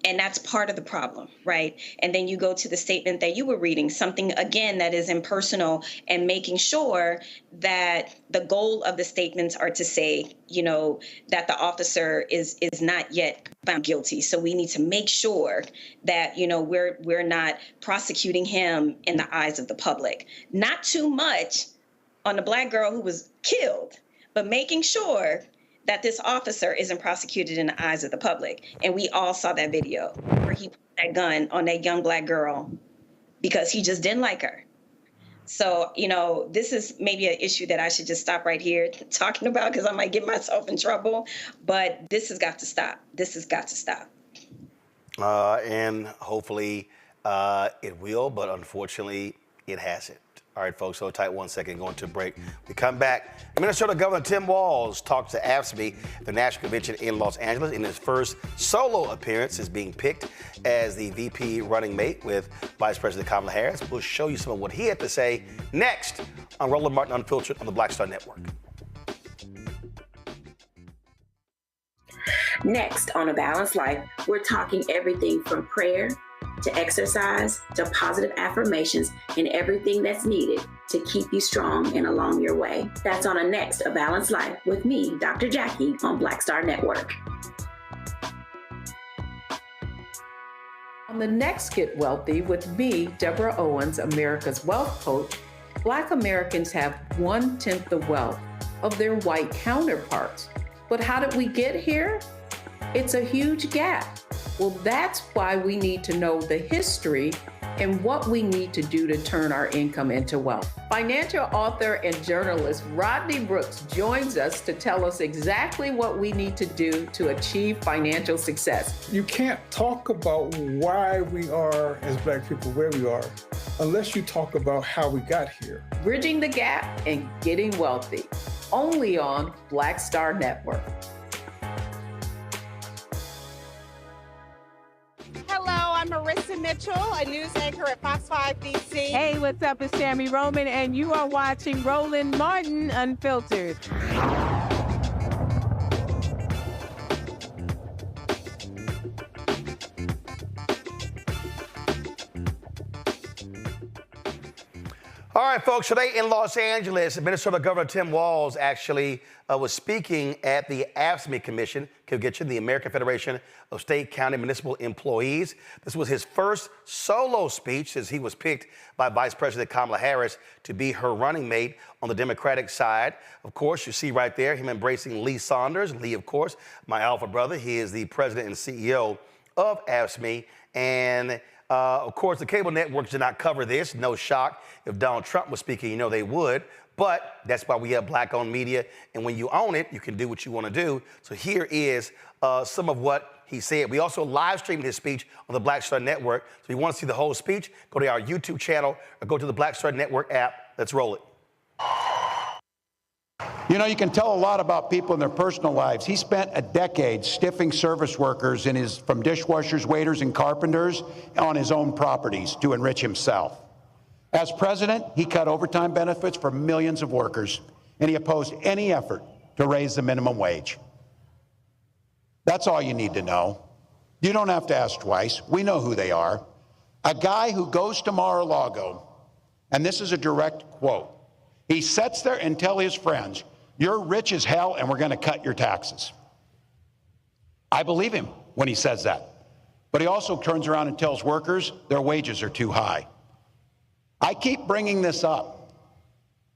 And that's part of the problem, right? And then you go to the statement that you were reading, something, again, that is impersonal, and making sure that the goal of the statements are to say, that the officer is not yet found guilty. So we need to make sure that, we're not prosecuting him in the eyes of the public. Not too much on the Black girl who was killed, but making sure that this officer isn't prosecuted in the eyes of the public. And we all saw that video where he put that gun on that young Black girl because he just didn't like her. So, this is maybe an issue that I should just stop right here talking about because I might get myself in trouble. But this has got to stop. This has got to stop. And hopefully it will, but unfortunately it hasn't. All right, folks, so tight 1 second, going to a break. We come back. Minnesota Governor Tim Walz talks to AFSCME, the National Convention in Los Angeles. In his first solo appearance, is being picked as the VP running mate with Vice President Kamala Harris. We'll show you some of what he had to say next on Roland Martin Unfiltered on the Black Star Network. Next on A Balanced Life, we're talking everything from prayer to exercise, to positive affirmations, and everything that's needed to keep you strong and along your way. That's on a next A Balanced Life with me, Dr. Jackie, on Black Star Network. On the next Get Wealthy with me, Deborah Owens, America's Wealth Coach, Black Americans have 1/10 the wealth of their white counterparts. But how did we get here? It's a huge gap. Well, that's why we need to know the history and what we need to do to turn our income into wealth. Financial author and journalist Rodney Brooks joins us to tell us exactly what we need to do to achieve financial success. You can't talk about why we are, as Black people, where we are, unless you talk about how we got here. Bridging the gap and getting wealthy, only on Black Star Network. I'm Marissa Mitchell, a news anchor at Fox 5 DC. Hey, what's up? It's Tammy Roman, and you are watching Roland Martin Unfiltered. All right, folks, today in Los Angeles, Minnesota Governor Tim Walz actually was speaking at the AFSCME Commission, the American Federation of State, County, Municipal Employees. This was his first solo speech since he was picked by Vice President Kamala Harris to be her running mate on the Democratic side. Of course, you see right there him embracing Lee Saunders. Lee, of course, my alpha brother. He is the president and CEO of AFSCME. And of course, the cable networks did not cover this. No shock. If Donald Trump was speaking, they would. But that's why we have black-owned media. And when you own it, you can do what you want to do. So here is some of what he said. We also live streamed his speech on the Black Star Network. So if you want to see the whole speech, go to our YouTube channel or go to the Black Star Network app. Let's roll it. You know, you can tell a lot about people in their personal lives. He spent a decade stiffing service workers from dishwashers, waiters, and carpenters on his own properties to enrich himself. As president, he cut overtime benefits for millions of workers, and he opposed any effort to raise the minimum wage. That's all you need to know. You don't have to ask twice. We know who they are. A guy who goes to Mar-a-Lago, and this is a direct quote, he sits there and tells his friends, "You're rich as hell and we're going to cut your taxes." I believe him when he says that. But he also turns around and tells workers their wages are too high. I keep bringing this up.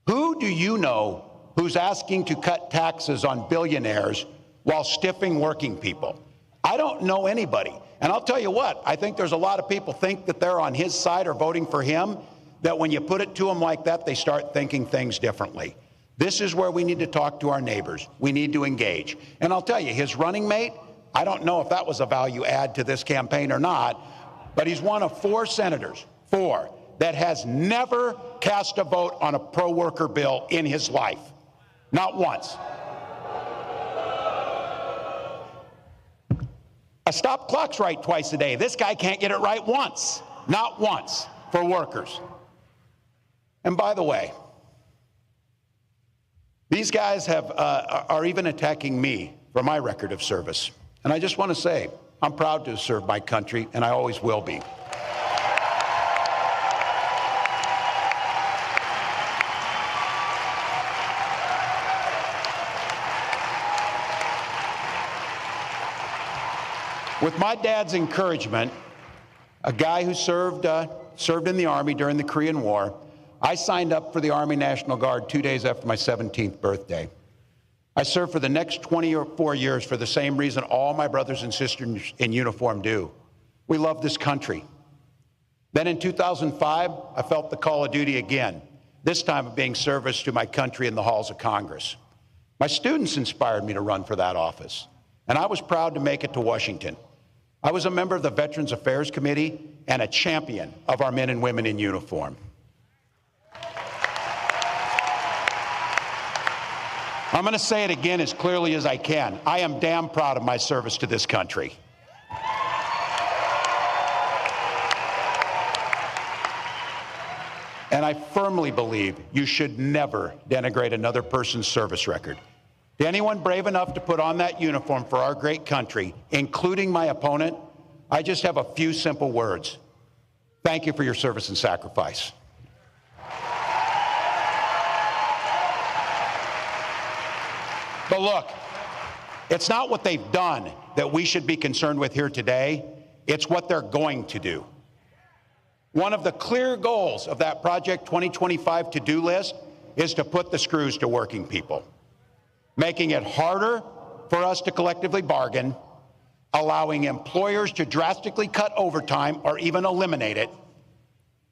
Who do you know who's asking to cut taxes on billionaires while stiffing working people? I don't know anybody. And I'll tell you what, I think there's a lot of people think that they're on his side or voting for him, that when you put it to them like that, they start thinking things differently. This is where we need to talk to our neighbors. We need to engage. And I'll tell you, his running mate, I don't know if that was a value add to this campaign or not, but he's one of 4 senators, 4, that has never cast a vote on a pro-worker bill in his life. Not once. A stop clock's right twice a day. This guy can't get it right once. Not once for workers. And by the way, these guys are even attacking me for my record of service. And I just want to say, I'm proud to serve my country, and I always will be. With my dad's encouragement, a guy who served in the Army during the Korean War, I signed up for the Army National Guard 2 days after my 17th birthday. I served for the next 24 years for the same reason all my brothers and sisters in uniform do. We love this country. Then in 2005, I felt the call of duty again, this time of being service to my country in the halls of Congress. My students inspired me to run for that office, and I was proud to make it to Washington. I was a member of the Veterans Affairs Committee and a champion of our men and women in uniform. I'm going to say it again as clearly as I can. I am damn proud of my service to this country. And I firmly believe you should never denigrate another person's service record. To anyone brave enough to put on that uniform for our great country, including my opponent, I just have a few simple words. Thank you for your service and sacrifice. But look, it's not what they've done that we should be concerned with here today. It's what they're going to do. One of the clear goals of that Project 2025 to-do list is to put the screws to working people, making it harder for us to collectively bargain, allowing employers to drastically cut overtime or even eliminate it.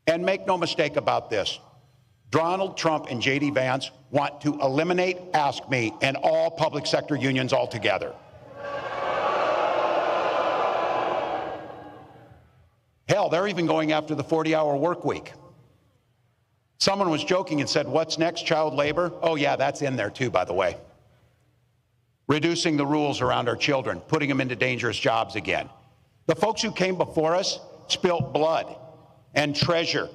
And make no mistake about this, Donald Trump and J.D. Vance want to eliminate Ask Me and all public sector unions altogether. Hell, they're even going after the 40-hour work week. Someone was joking and said, what's next, child labor? Oh yeah, that's in there too, by the way. Reducing the rules around our children, putting them into dangerous jobs again. The folks who came before us spilt blood and treasure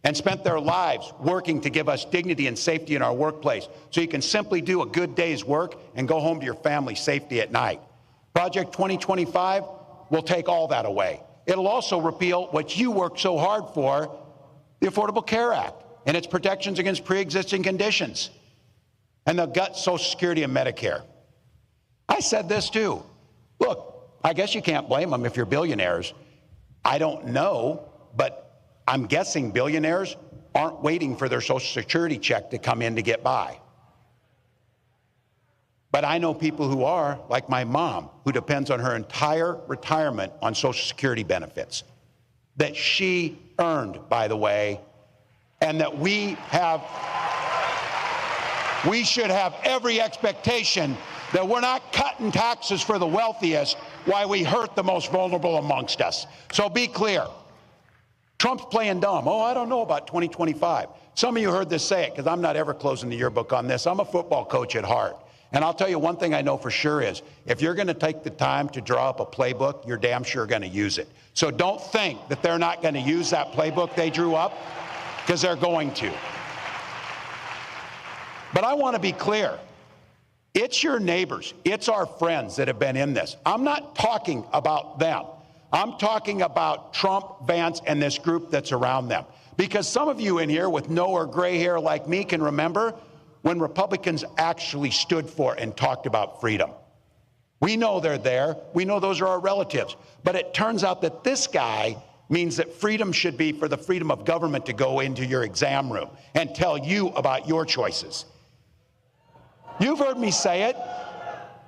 and spent their lives working to give us dignity and safety in our workplace so you can simply do a good day's work and go home to your family safely at night. Project 2025 will take all that away. It'll also repeal what you worked so hard for, the Affordable Care Act and its protections against pre-existing conditions, and they'll gut Social Security and Medicare. I said this too. Look, I guess you can't blame them if you're billionaires. I don't know, but I'm guessing billionaires aren't waiting for their Social Security check to come in to get by. But I know people who are, like my mom, who depends on her entire retirement on Social Security benefits that she earned, by the way, and that we have we should have every expectation that we're not cutting taxes for the wealthiest while we hurt the most vulnerable amongst us. So be clear. Trump's playing dumb. Oh, I don't know about 2025. Some of you heard this say it, because I'm not ever closing the yearbook on this. I'm a football coach at heart. And I'll tell you one thing I know for sure is, if you're going to take the time to draw up a playbook, you're damn sure going to use it. So don't think that they're not going to use that playbook they drew up, because they're going to. But I want to be clear. It's your neighbors, it's our friends that have been in this. I'm not talking about them. I'm talking about Trump, Vance, and this group that's around them. Because some of you in here with no or gray hair like me can remember when Republicans actually stood for and talked about freedom. We know they're there. We know those are our relatives. But it turns out that this guy means that freedom should be for the freedom of government to go into your exam room and tell you about your choices. You've heard me say it.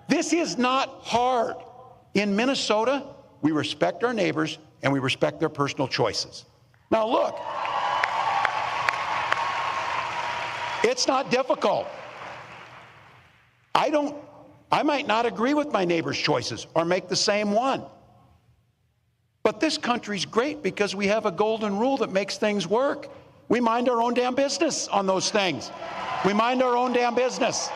This is not hard. In Minnesota, we respect our neighbors and we respect their personal choices. Now look, it's not difficult. I might not agree with my neighbor's choices or make the same one. But this country's great because we have a golden rule that makes things work. We mind our own damn business on those things. We mind our own damn business.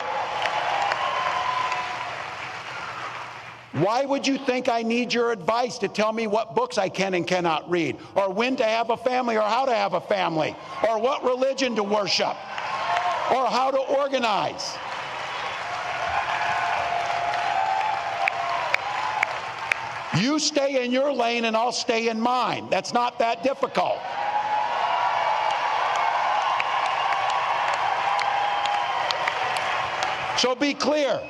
Why would you think I need your advice to tell me what books I can and cannot read, or when to have a family or how to have a family, or what religion to worship, or how to organize? You stay in your lane and I'll stay in mine. That's not that difficult. So be clear.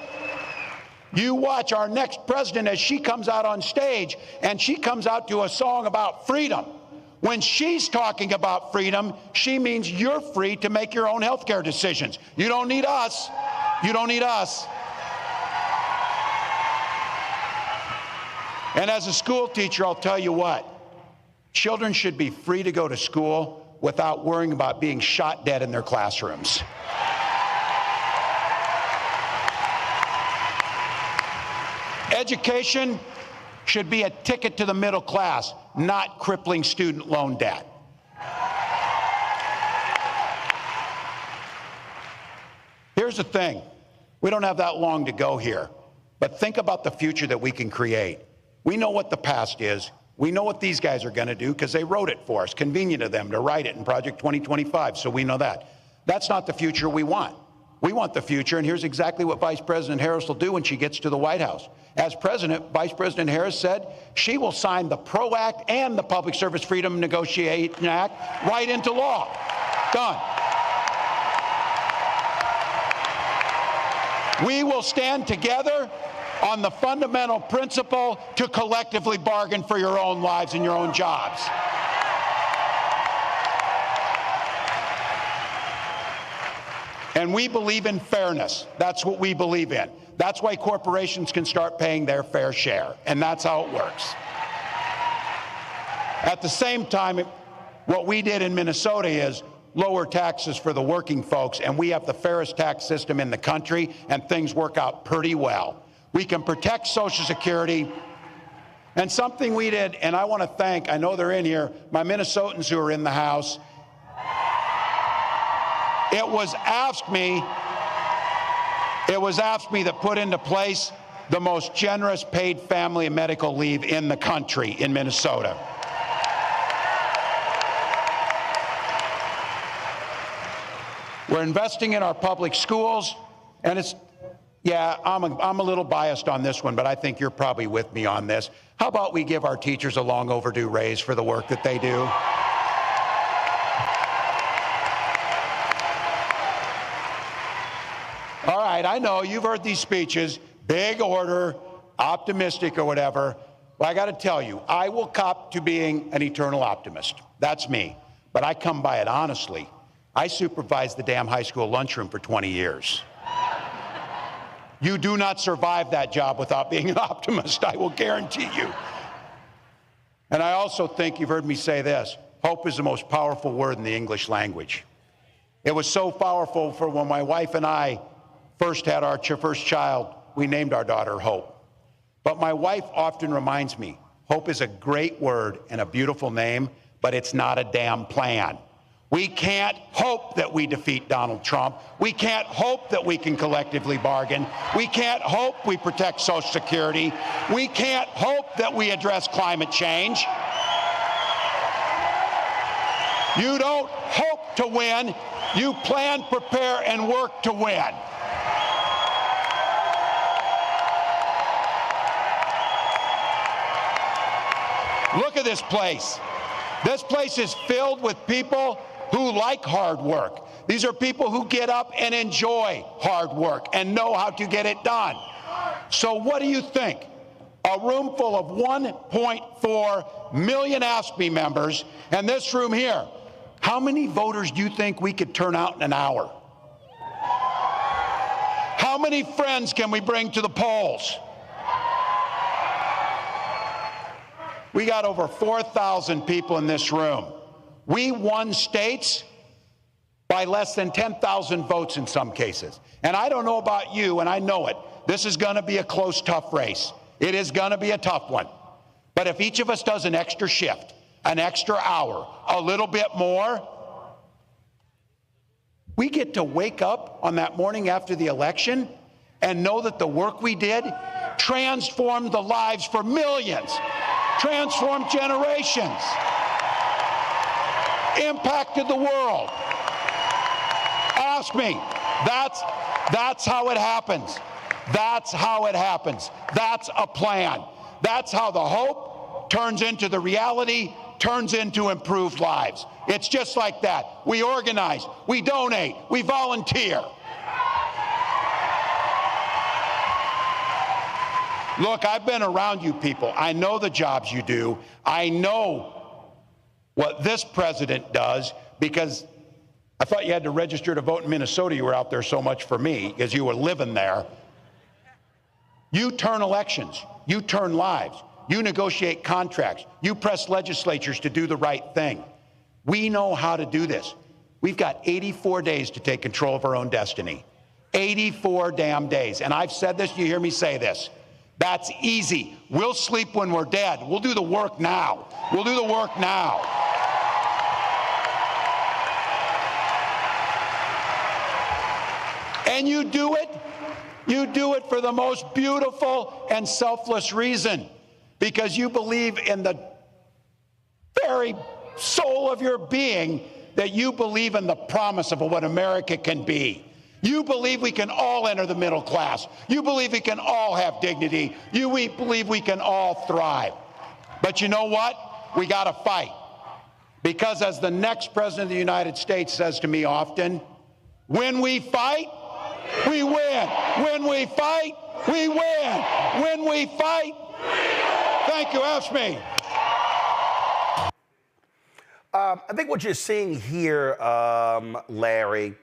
You watch our next president as she comes out on stage and she comes out to a song about freedom. When she's talking about freedom, she means you're free to make your own health care decisions. You don't need us. You don't need us. And as a school teacher, I'll tell you what, children should be free to go to school without worrying about being shot dead in their classrooms. Education should be a ticket to the middle class, not crippling student loan debt. Here's the thing. We don't have that long to go here, but think about the future that we can create. We know what the past is. We know what these guys are going to do because they wrote it for us. Convenient of them to write it in Project 2025, so we know that. That's not the future we want. We want the future, and here's exactly what Vice President Harris will do when she gets to the White House. As president, Vice President Harris said she will sign the PRO Act and the Public Service Freedom Negotiation Act right into law. Done. We will stand together on the fundamental principle to collectively bargain for your own lives and your own jobs. And we believe in fairness. That's what we believe in. That's why corporations can start paying their fair share, and that's how it works. At the same time, what we did in Minnesota is lower taxes for the working folks, and we have the fairest tax system in the country, and things work out pretty well. We can protect Social Security. And something we did, and I want to thank, I know they're in here, my Minnesotans who are in the House. It was AFSCME that put into place the most generous paid family and medical leave in the country in Minnesota. We're investing in our public schools, and it's, yeah, I'm a little biased on this one, but I think you're probably with me on this. How about we give our teachers a long overdue raise for the work that they do? All right, I know you've heard these speeches, big order, optimistic or whatever. Well, I got to tell you, I will cop to being an eternal optimist. That's me. But I come by it honestly. I supervised the damn high school lunchroom for 20 years. You do not survive that job without being an optimist, I will guarantee you. And I also think you've heard me say this, hope is the most powerful word in the English language. It was so powerful for when my wife and I first had our first child, we named our daughter Hope. But my wife often reminds me, hope is a great word and a beautiful name, but it's not a damn plan. We can't hope that we defeat Donald Trump. We can't hope that we can collectively bargain. We can't hope we protect Social Security. We can't hope that we address climate change. You don't hope to win. You plan, prepare, and work to win. Look at this place. This place is filled with people who like hard work. These are people who get up and enjoy hard work and know how to get it done. So what do you think? A room full of 1.4 million AFSCME members, and this room here, how many voters do you think we could turn out in an hour? How many friends can we bring to the polls? We got over 4,000 people in this room. We won states by less than 10,000 votes in some cases. And I don't know about you, and I know it. This is going to be a close, tough race. It is going to be a tough one. But if each of us does an extra shift, an extra hour, a little bit more, we get to wake up on that morning after the election and know that the work we did transformed the lives for millions, transformed generations, impacted the world. Ask me. That's how it happens. That's how it happens. That's a plan. That's how the hope turns into the reality, turns into improved lives. It's just like that. We organize, we donate, we volunteer. Look, I've been around you people. I know the jobs you do. I know what this president does, because I thought you had to register to vote in Minnesota. You were out there so much for me because you were living there. You turn elections. You turn lives. You negotiate contracts. You press legislatures to do the right thing. We know how to do this. We've got 84 days to take control of our own destiny. 84 damn days. And I've said this, you hear me say this. That's easy. We'll sleep when we're dead. We'll do the work now. We'll do the work now. And you do it for the most beautiful and selfless reason, because you believe in the very soul of your being that you believe in the promise of what America can be. You believe we can all enter the middle class. You believe we can all have dignity. You believe we can all thrive. But you know what? We got to fight. Because as the next president of the United States says to me often, when we fight, we win. When we fight, we win. When we fight, thank you, AFSCME. I think what you're seeing here, Larry,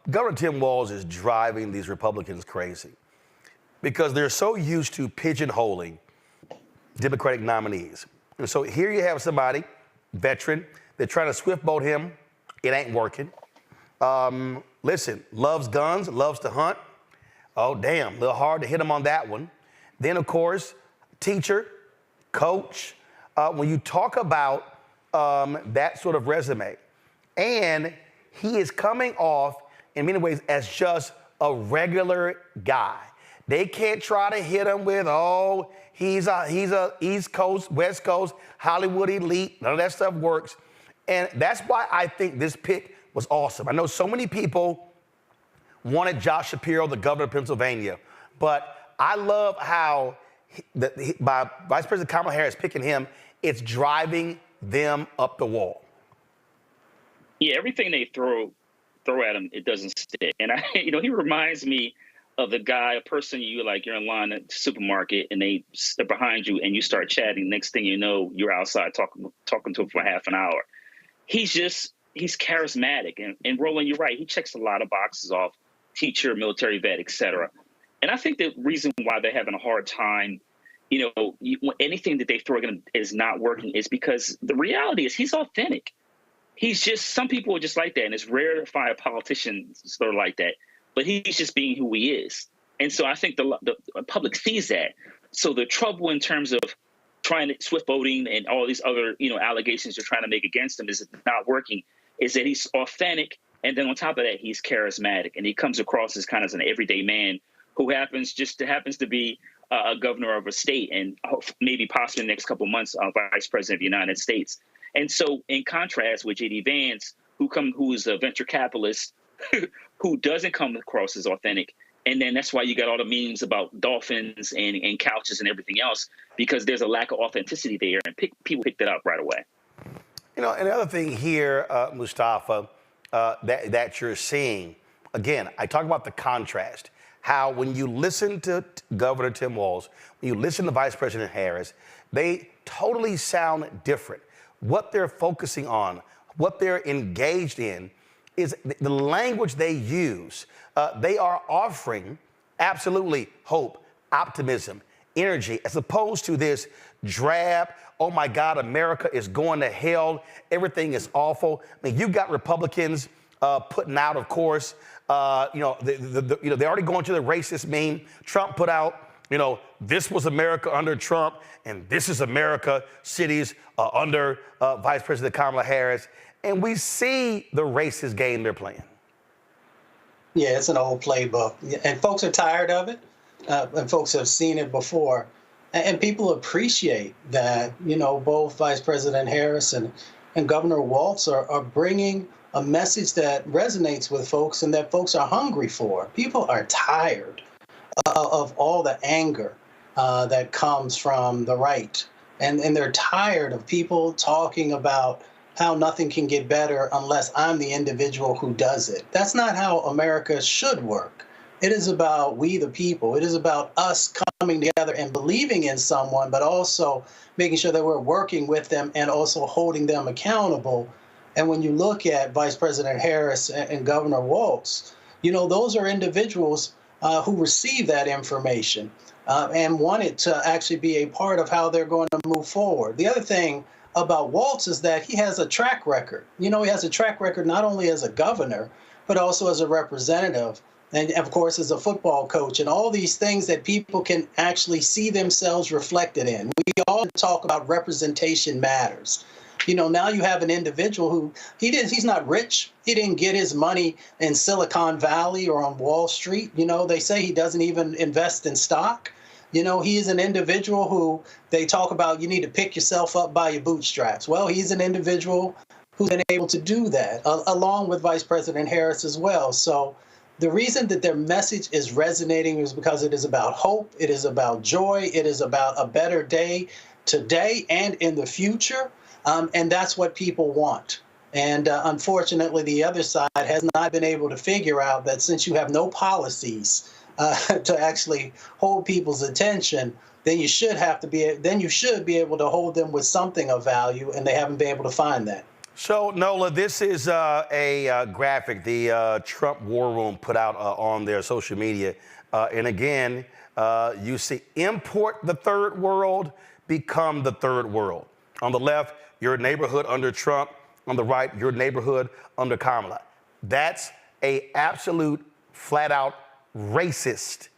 Governor Tim Walz is driving these Republicans crazy because they're so used to pigeonholing Democratic nominees. And so here you have somebody, veteran, they're trying to swift boat him. It ain't working. Listen, loves guns, loves to hunt. Oh, damn, a little hard to hit him on that one. Then, of course, teacher, coach. When you talk about that sort of resume, and he is coming off in many ways as just a regular guy. They can't try to hit him with, oh, he's a East Coast, West Coast, Hollywood elite. None of that stuff works. And that's why I think this pick was awesome. I know so many people wanted Josh Shapiro, the governor of Pennsylvania, but I love how by Vice President Kamala Harris picking him, it's driving them up the wall. Yeah, everything they throw at him, it doesn't stick. And he reminds me of the guy, a person you're in line at the supermarket and they're behind you and you start chatting. Next thing you know, you're outside talking to him for half an hour. He's charismatic. And Roland, you're right. He checks a lot of boxes off: teacher, military vet, et cetera. And I think the reason why they're having a hard time, anything that they throw at him is not working is because the reality is he's authentic. he's just, some people are just like that, and it's rare to find a politician sort of like that, but he's just being who he is. And so I think the public sees that. So the trouble in terms of trying to swift voting and all these other, allegations you're trying to make against him is not working, is that he's authentic. And then on top of that, he's charismatic, and he comes across as kind of an everyday man who happens to be a governor of a state, and maybe possibly in the next couple of months, vice president of the United States. And so, in contrast with J.D. Vance, who's a venture capitalist, who doesn't come across as authentic, and then that's why you got all the memes about dolphins and couches and everything else, because there's a lack of authenticity there, and people pick that up right away. Another thing here, Mustafa, that you're seeing, again, I talk about the contrast. How when you listen to Governor Tim Walz, when you listen to Vice President Harris, they totally sound different. What they're focusing on, what they're engaged in, is the language they use. They are offering absolutely hope, optimism, energy, as opposed to this drab, oh my God, America is going to hell, everything is awful. I mean, you've got Republicans putting out, of course, they're already going to the racist meme. Trump put out, this was America under Trump, and this is America, cities under Vice President Kamala Harris. And we see the racist game they're playing. Yeah, it's an old playbook. And folks are tired of it. And folks have seen it before. And people appreciate that, both Vice President Harris and Governor Walz are bringing a message that resonates with folks and that folks are hungry for. People are tired of all the anger that comes from the right. And they're tired of people talking about how nothing can get better unless I'm the individual who does it. That's not how America should work. It is about we the people. It is about us coming together and believing in someone, but also making sure that we're working with them and also holding them accountable. And when you look at Vice President Harris and Governor Walz, those are individuals who receive that information and want it to actually be a part of how they're going to move forward. The other thing about Walz is that he has a track record. He has a track record not only as a governor, but also as a representative, and of course as a football coach, and all these things that people can actually see themselves reflected in. We all talk about representation matters. Now you have an individual who he's not rich. He didn't get his money in Silicon Valley or on Wall Street. They say he doesn't even invest in stock. He is an individual who they talk about, you need to pick yourself up by your bootstraps. Well, he's an individual who's been able to do that, along with Vice President Harris as well. So the reason that their message is resonating is because it is about hope, it is about joy, it is about a better day today and in the future. And that's what people want. And unfortunately, the other side has not been able to figure out that since you have no policies to actually hold people's attention, then you should be able to hold them with something of value, and they haven't been able to find that. So, Nola, this is a graphic the Trump War Room put out on their social media. And again, you see, import the third world, become the third world. On the left, your neighborhood under Trump. On the right, your neighborhood under Kamala. That's a absolute, flat-out racist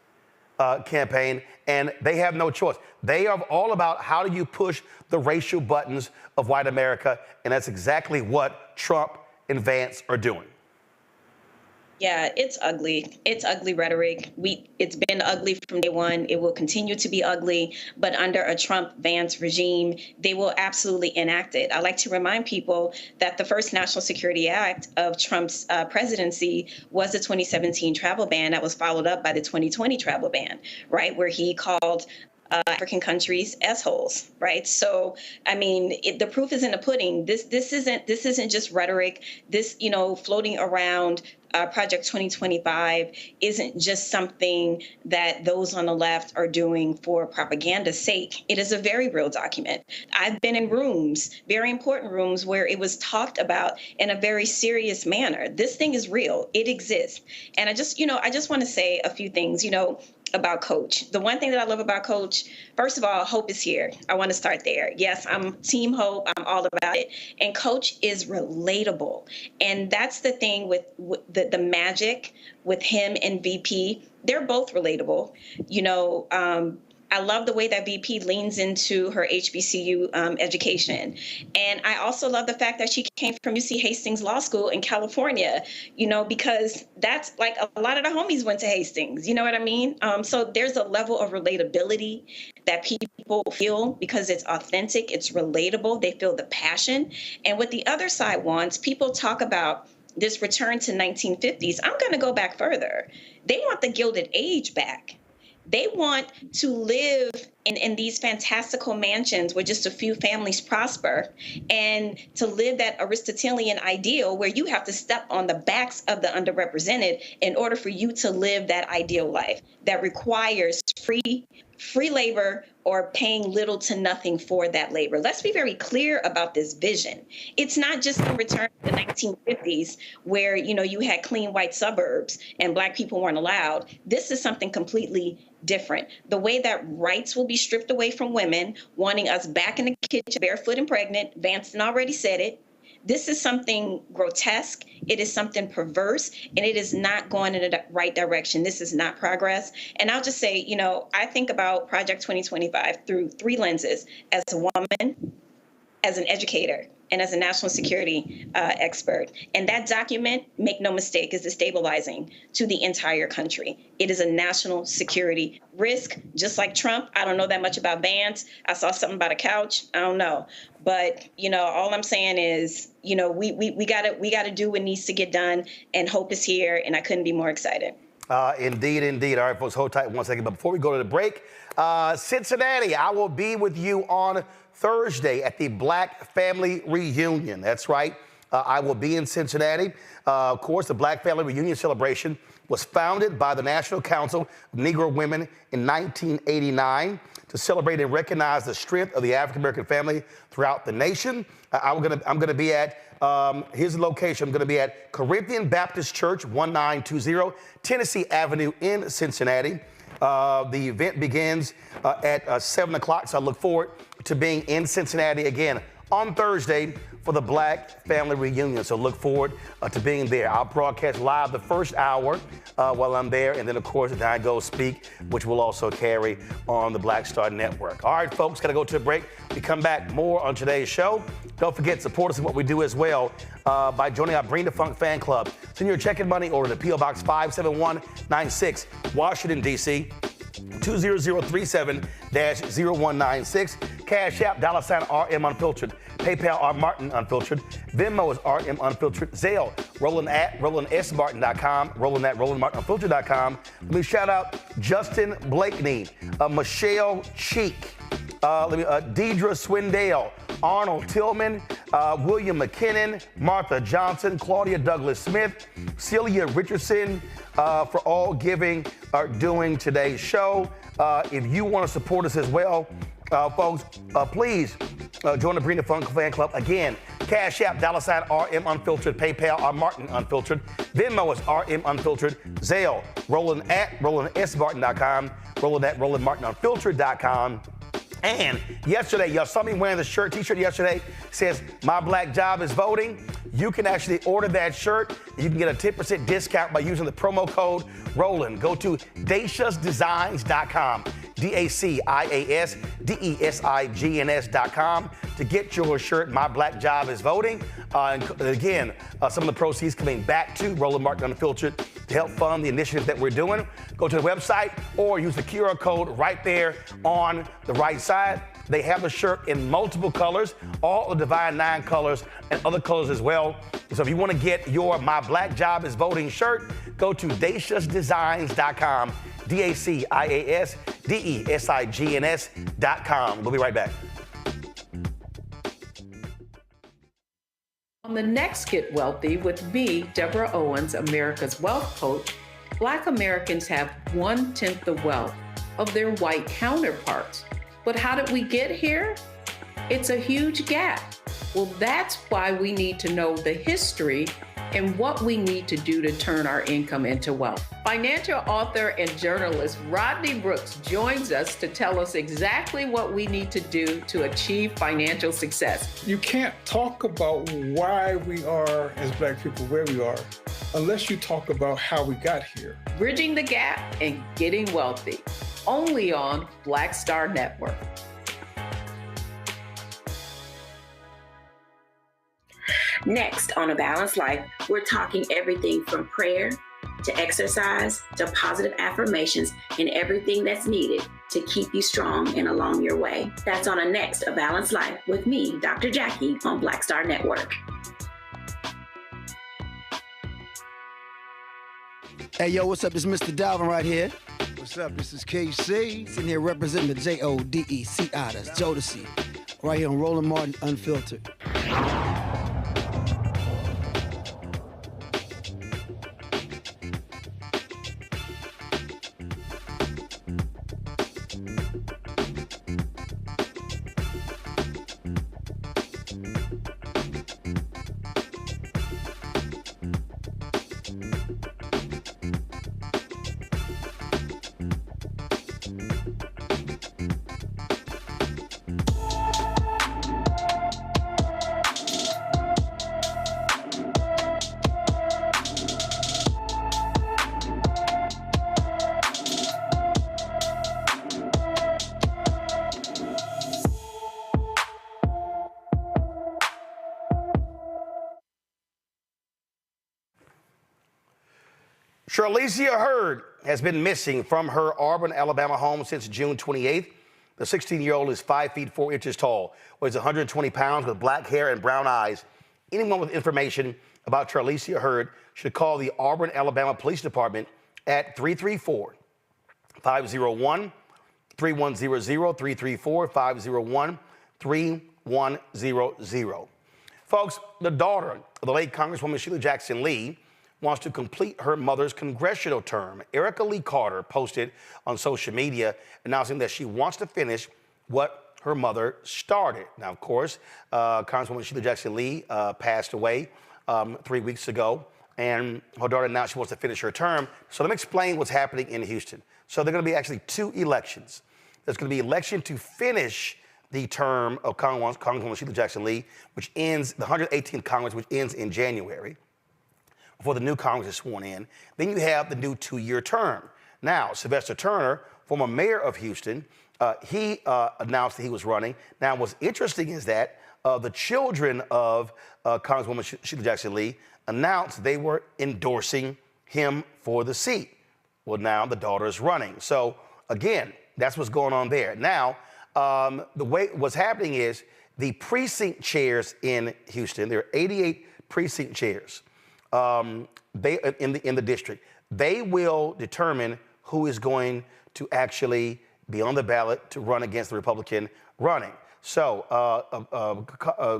campaign, and they have no choice. They are all about how do you push the racial buttons of white America, and that's exactly what Trump and Vance are doing. Yeah, it's ugly. It's ugly rhetoric. It's been ugly from day one. It will continue to be ugly. But under a Trump-Vance regime, they will absolutely enact it. I like to remind people that the first National Security Act of Trump's presidency was the 2017 travel ban that was followed up by the 2020 travel ban, right, where he called African countries assholes, right? So, I mean, the proof is in the pudding. This isn't just rhetoric. This, floating around Project 2025 isn't just something that those on the left are doing for propaganda's sake. It is a very real document. I've been in rooms, very important rooms, where it was talked about in a very serious manner. This thing is real. It exists. And I just want to say a few things. about Coach. The one thing that I love about Coach, first of all, hope is here. I want to start there. Yes, I'm Team Hope. I'm all about it. And Coach is relatable. And that's the thing with the magic with him and VP. They're both relatable. You know, I love the way that VP leans into her HBCU education. And I also love the fact that she came from UC Hastings Law School in California, you know, because that's like a lot of the homies went to Hastings, you know what I mean? So there's a level of relatability that people feel because it's authentic, it's relatable, they feel the passion. And what the other side wants, people talk about this return to 1950s. I'm going to go back further. They want the Gilded Age back. They want to live in these fantastical mansions where just a few families prosper, and to live that Aristotelian ideal where you have to step on the backs of the underrepresented in order for you to live that ideal life that requires free labor or paying little to nothing for that labor. Let's be very clear about this vision. It's not just a return to the 1950s where, you know, you had clean white suburbs and Black people weren't allowed. This is something completely different. The way that rights will be stripped away from women, wanting us back in the kitchen, barefoot and pregnant. Vanston already said it. This is something grotesque. It is something perverse, and it is not going in the right direction. This is not progress. And I'll just say, you know, I think about Project 2025 through three lenses: as a woman, as an educator, and as a national security expert. And that document, make no mistake, is destabilizing to the entire country. It is a national security risk, just like Trump. I don't know that much about Vance. I saw something about a couch. I don't know. But, you know, all I'm saying is, you know, we gotta do what needs to get done, and hope is here, and I couldn't be more excited. Indeed. All right, folks, hold tight one second. But before we go to the break, Cincinnati, I will be with you on Thursday at the Black Family Reunion. That's right. I will be in Cincinnati. Of course, the Black Family Reunion celebration was founded by the National Council of Negro Women in 1989 to celebrate and recognize the strength of the African-American family throughout the nation. I'm gonna be at, here's the location. I'm gonna be at Corinthian Baptist Church, 1920 Tennessee Avenue in Cincinnati. The event begins at 7 o'clock, so I look forward to being in Cincinnati again on Thursday for the Black Family Reunion. So look forward to being there. I'll broadcast live the first hour while I'm there, and then, of course, then I go speak, which will also carry on the Black Star Network. All right, folks, got to go to a break. We come back more on today's show. Don't forget, support us in what we do as well by joining our Bring the Funk fan club. Send your check and money order to P.O. Box 57196, Washington, D.C., 20037-0196. Cash App, $RM Unfiltered. PayPal, R Martin Unfiltered. Venmo is RM Unfiltered. Zelle, Roland@RolandSMartin.com. Roland@RolandMartinUnfiltered.com. Let me shout out Justin Blakeney, Michelle Cheek, Deidre Swindale, Arnold Tillman, William McKinnon, Martha Johnson, Claudia Douglas Smith, Celia Richardson, for all giving or doing today's show. If you want to support us as well, folks, please join the Bring the Funk fan club. Again, Cash App, $RM Unfiltered. PayPal, R Martin Unfiltered. Venmo is RM Unfiltered. Zelle, Roland@RolandSMartin.com. Roland@RolandMartinUnfiltered.com. And yesterday, y'all saw me wearing the t-shirt yesterday, says, "My Black Job is Voting." You can actually order that shirt. You can get a 10% discount by using the promo code ROLAND. Go to DaciasDesigns.com, DaciasDesigns.com to get your shirt, "My Black Job is Voting." And again, some of the proceeds coming back to Roland Martin Unfiltered to help fund the initiative that we're doing. Go to the website or use the QR code right there on the right side. They have the shirt in multiple colors, all the Divine Nine colors and other colors as well. So if you want to get your "My Black Job is Voting" shirt, go to DaciasDesigns.com, DaciasDesigns.com. We'll be right back. On the next Get Wealthy with me, Deborah Owens, America's Wealth Coach, Black Americans have 1/10 the wealth of their white counterparts. But how did we get here? It's a huge gap. Well, that's why we need to know the history and what we need to do to turn our income into wealth. Financial author and journalist Rodney Brooks joins us to tell us exactly what we need to do to achieve financial success. You can't talk about why we are, as Black people, where we are, unless you talk about how we got here. Bridging the Gap and Getting Wealthy, only on Black Star Network. Next on A Balanced Life, we're talking everything from prayer to exercise to positive affirmations and everything that's needed to keep you strong and along your way. That's on a next A Balanced Life with me, Dr. Jackie, on Black Star Network. Hey, yo, what's up? This is Mr. Dalvin right here. What's up? This is KC. Sitting here representing the Jodeci, that's Jodeci, right here on Roland Martin Unfiltered. Charlicia Hurd has been missing from her Auburn, Alabama home since June 28th. The 16-year-old is 5 feet 4 inches tall, weighs 120 pounds with black hair and brown eyes. Anyone with information about Charlicia Hurd should call the Auburn, Alabama Police Department at 334-501-3100, 334-501-3100. Folks, the daughter of the late Congresswoman Shelia Jackson Lee wants to complete her mother's congressional term. Erica Lee Carter posted on social media announcing that she wants to finish what her mother started. Now, of course, Congresswoman Shelia Jackson Lee passed away 3 weeks ago, and her daughter announced she wants to finish her term. So let me explain what's happening in Houston. So there are going to be actually two elections. There's going to be election to finish the term of Congresswoman Shelia Jackson Lee, which ends, the 118th Congress, which ends in January, before the new Congress is sworn in. Then you have the new 2-year term. Now, Sylvester Turner, former mayor of Houston, he announced that he was running. Now, what's interesting is that the children of Congresswoman Shelia Jackson Lee announced they were endorsing him for the seat. Well, now the daughter is running. So, again, that's what's going on there. Now, the way what's happening is the precinct chairs in Houston, there are 88 precinct chairs. They in the district, they will determine who is going to actually be on the ballot to run against the Republican running. So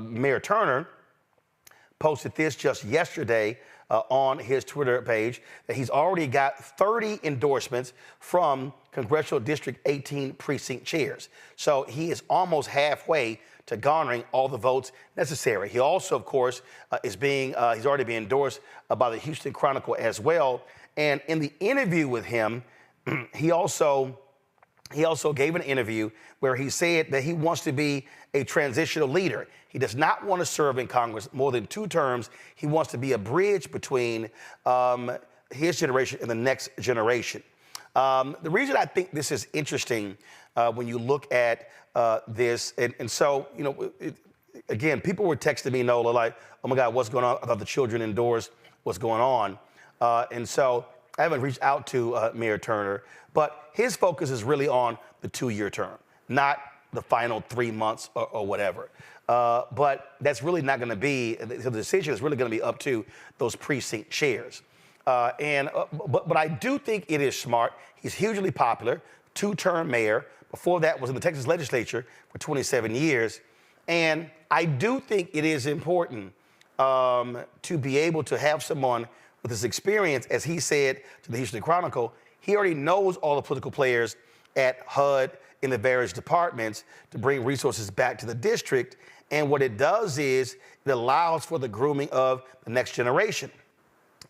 Mayor Turner posted this just yesterday on his Twitter page that he's already got 30 endorsements from Congressional District 18 precinct chairs. So he is almost halfway to garnering all the votes necessary. He also, of course, he's already been endorsed by the Houston Chronicle as well. And in the interview with him, he also gave an interview where he said that he wants to be a transitional leader. He does not want to serve in Congress more than 2 terms. He wants to be a bridge between his generation and the next generation. The reason I think this is interesting when you look at this, and so, you know, again, people were texting me, Nola, like, oh my God, what's going on? I thought the children endorsed what's going on. And so I haven't reached out to Mayor Turner, but his focus is really on the 2-year term, not the final 3 months or whatever. But that's really not going to be, the decision is really going to be up to those precinct chairs. But I do think it is smart. He's hugely popular, 2-term mayor. Before that was in the Texas legislature for 27 years. And I do think it is important to be able to have someone with his experience, as he said to the Houston Chronicle, he already knows all the political players at HUD in the various departments to bring resources back to the district. And what it does is it allows for the grooming of the next generation.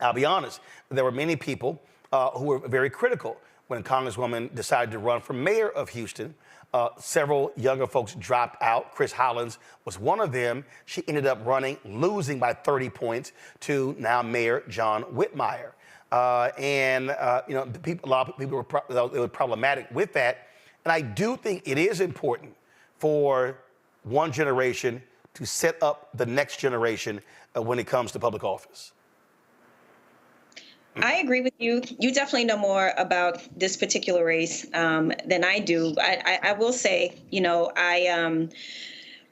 I'll be honest, there were many people who were very critical when Congresswoman decided to run for mayor of Houston. Several younger folks dropped out. Chris Hollins was one of them. She ended up running, losing by 30 points to now Mayor John Whitmire. You know, a lot of people were problematic with that. And I do think it is important for one generation to set up the next generation when it comes to public office. I agree with you. You definitely know more about this particular race than I do. I will say, you know,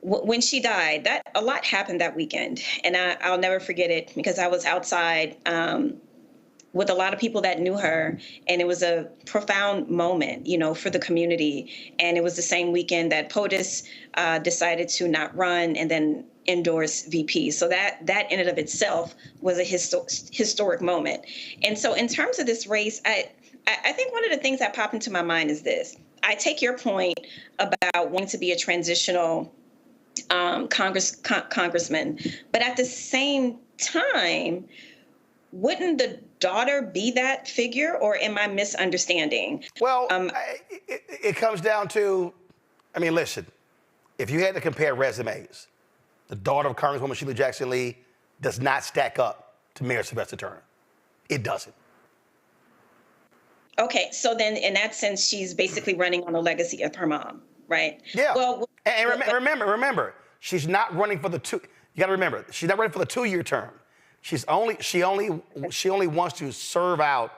when she died, that a lot happened that weekend, and I'll never forget it because I was outside with a lot of people that knew her, and it was a profound moment, you know, for the community. And it was the same weekend that POTUS decided to not run and then endorse VP. So that in and of itself was a historic moment. And so in terms of this race, I think one of the things that popped into my mind is this. I take your point about wanting to be a transitional congressman, but at the same time, wouldn't the daughter be that figure, or am I misunderstanding? Well, it comes down to, I mean, listen, if you had to compare resumes, the daughter of Congresswoman Shelia Jackson Lee does not stack up to Mayor Sylvester Turner. It doesn't. Okay, so then in that sense, she's basically running on the legacy of her mom, right? Yeah. Well, and remember, she's not running for the two. You got to remember, she's not running for the 2-year term. She only wants to serve out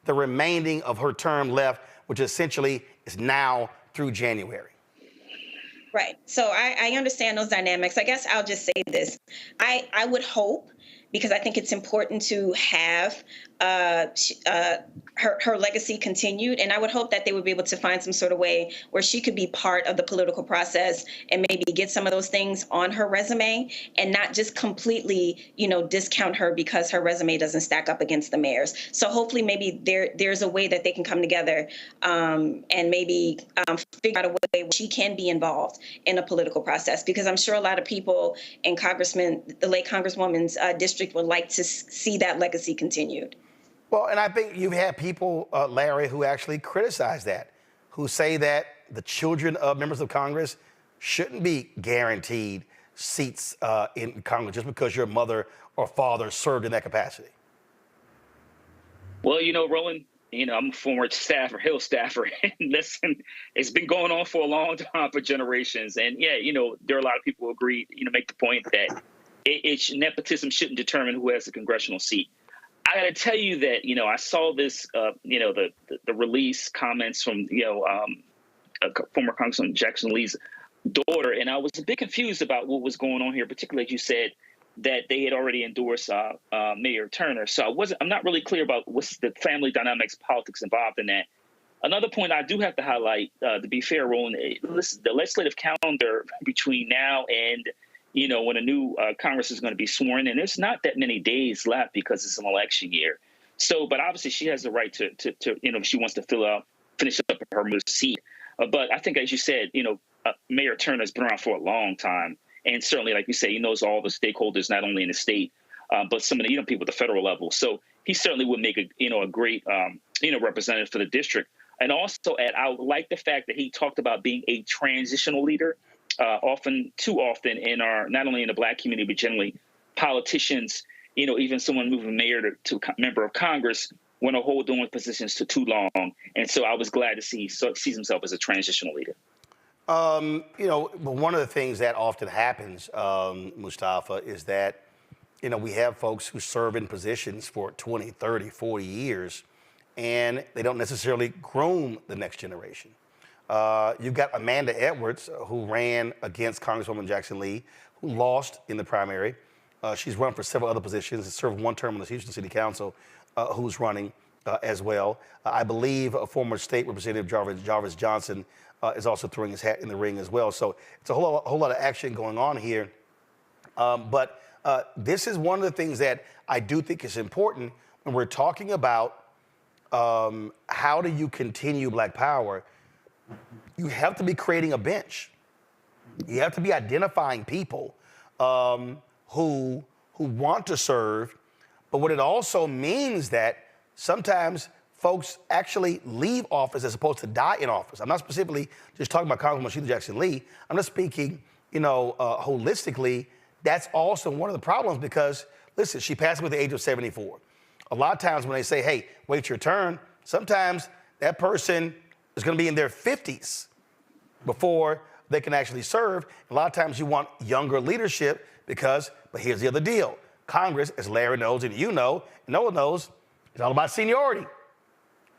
the remaining of her term left, which essentially is now through January. Right. So I understand those dynamics. I guess I'll just say this. I would hope, because I think it's important to have her legacy continued. And I would hope that they would be able to find some sort of way where she could be part of the political process and maybe get some of those things on her resume and not just completely, you know, discount her because her resume doesn't stack up against the mayor's. So hopefully maybe there's a way that they can come together and maybe figure out a way where she can be involved in a political process, because I'm sure a lot of people in the late Congresswoman's district would like to see that legacy continued. Well, and I think you've had people, Larry, who actually criticize that, who say that the children of members of Congress shouldn't be guaranteed seats in Congress just because your mother or father served in that capacity. Well, you know, Roland, you know, I'm a former Hill staffer, and listen, it's been going on for a long time, for generations. And yeah, you know, there are a lot of people who agree, you know, make the point that nepotism shouldn't determine who has a congressional seat. I got to tell you that, you know, I saw this, you know, the release comments from, you know, former Congressman Jackson Lee's daughter, and I was a bit confused about what was going on here, particularly as you said that they had already endorsed Mayor Turner. So I'm not really clear about what's the family dynamics, politics involved in that. Another point I do have to highlight, to be fair, Roland, the legislative calendar between now and, you know, when a new Congress is going to be sworn in, there's not that many days left because it's an election year. So, but obviously she has the right to you know, if she wants to finish up her seat. But I think, as you said, you know, Mayor Turner has been around for a long time. And certainly, like you say, he knows all the stakeholders, not only in the state, but some of the, you know, people at the federal level. So he certainly would make a great, you know, representative for the district. And also, I like the fact that he talked about being a transitional leader. Too often in our, not only in the Black community, but generally politicians, you know, even someone moving mayor to member of Congress want to hold on with positions to too long. And so I was glad to see he sees himself as a transitional leader. You know, but one of the things that often happens, Mustafa, is that, you know, we have folks who serve in positions for 20, 30, 40 years, and they don't necessarily groom the next generation. You've got Amanda Edwards, who ran against Congresswoman Jackson Lee, who lost in the primary. She's run for several other positions and served one term on the Houston City Council, who's running as well. I believe a former state representative, Jarvis Johnson, is also throwing his hat in the ring as well. So it's a whole lot of action going on here. But this is one of the things that I do think is important when we're talking about how do you continue Black power. you have to be creating a bench. You have to be identifying people who want to serve. But what it also means that sometimes folks actually leave office as opposed to die in office. I'm not specifically just talking about Congresswoman Shelia Jackson Lee. I'm just speaking, holistically. That's also one of the problems because, listen, she passed away at the age of 74. A lot of times when they say, hey, wait your turn, sometimes that person is going to be in their 50s before they can actually serve. A lot of times you want younger leadership but here's the other deal. Congress, as Larry knows and you know, and Noah knows, it's all about seniority.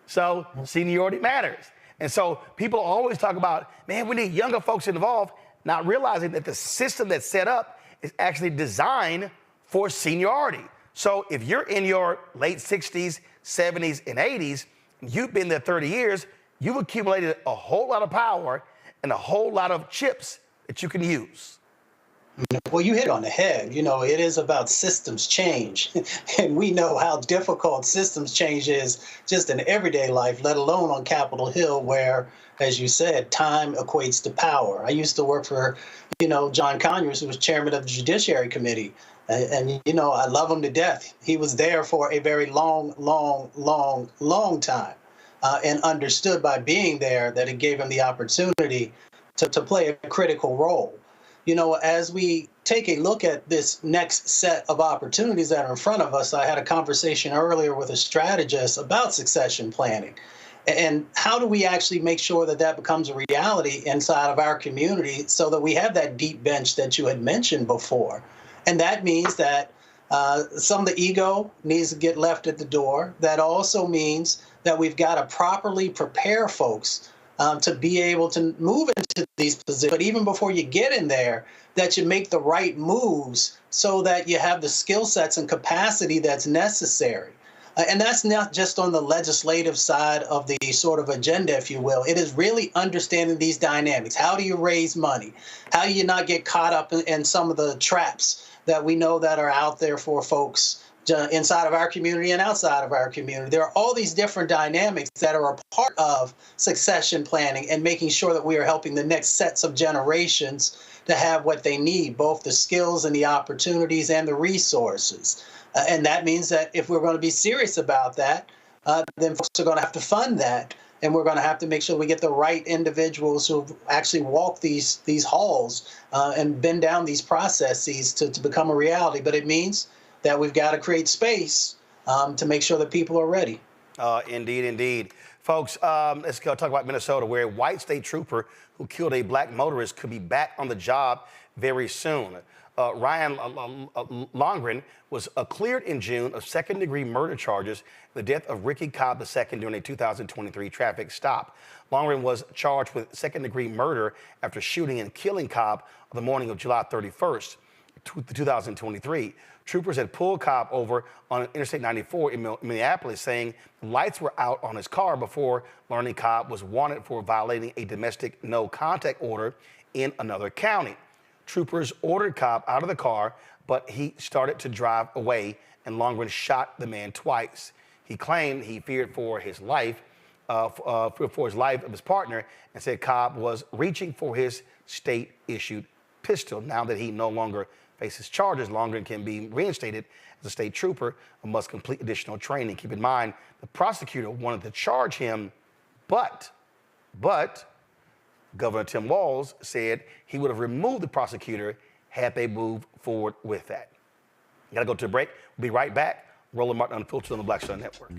So seniority matters. And so people always talk about, man, we need younger folks involved, not realizing that the system that's set up is actually designed for seniority. So if you're in your late 60s, 70s, and 80s, you've been there 30 years, you've accumulated a whole lot of power and a whole lot of chips that you can use. Well, you hit it on the head. It is about systems change. And we know how difficult systems change is just in everyday life, let alone on Capitol Hill, where, as you said, time equates to power. I used to work for, John Conyers, who was chairman of the Judiciary Committee. And I love him to death. He was there for a very long time and understood by being there that it gave him the opportunity to play a critical role. As we take a look at this next set of opportunities that are in front of us, I had a conversation earlier with a strategist about succession planning. And how do we actually make sure that becomes a reality inside of our community so that we have that deep bench that you had mentioned before? And that means that some of the ego needs to get left at the door. That also means that we've got to properly prepare folks to be able to move into these positions. But even before you get in there, that you make the right moves so that you have the skill sets and capacity that's necessary. And that's not just on the legislative side of the sort of agenda, if you will. It is really understanding these dynamics. How do you raise money? How do you not get caught up in some of the traps that we know that are out there for folks inside of our community and outside of our community? There are all these different dynamics that are a part of succession planning and making sure that we are helping the next sets of generations to have what they need, both the skills and the opportunities and the resources. And that means that if we're going to be serious about that, then folks are going to have to fund that. And we're going to have to make sure we get the right individuals who actually walk these halls and bend down these processes to become a reality. But it means that we've got to create space to make sure that people are ready. Indeed. Folks, let's go talk about Minnesota, where a white state trooper who killed a black motorist could be back on the job very soon. Ryan Longren was cleared in June of second-degree murder charges, the death of Ricky Cobb II during a 2023 traffic stop. Longren was charged with second-degree murder after shooting and killing Cobb on the morning of July 31st, 2023. Troopers had pulled Cobb over on Interstate 94 in Minneapolis, saying the lights were out on his car before learning Cobb was wanted for violating a domestic no-contact order in another county. Troopers ordered Cobb out of the car, but he started to drive away, and Longren shot the man twice. He claimed he feared for his life, of his partner, and said Cobb was reaching for his state-issued pistol. Now that he no longer faces charges, Longren can be reinstated as a state trooper and must complete additional training. Keep in mind, the prosecutor wanted to charge him, but Governor Tim Walz said he would have removed the prosecutor had they moved forward with that. Got to go to a break. We'll be right back. Roland Martin Unfiltered on the Black Star Network.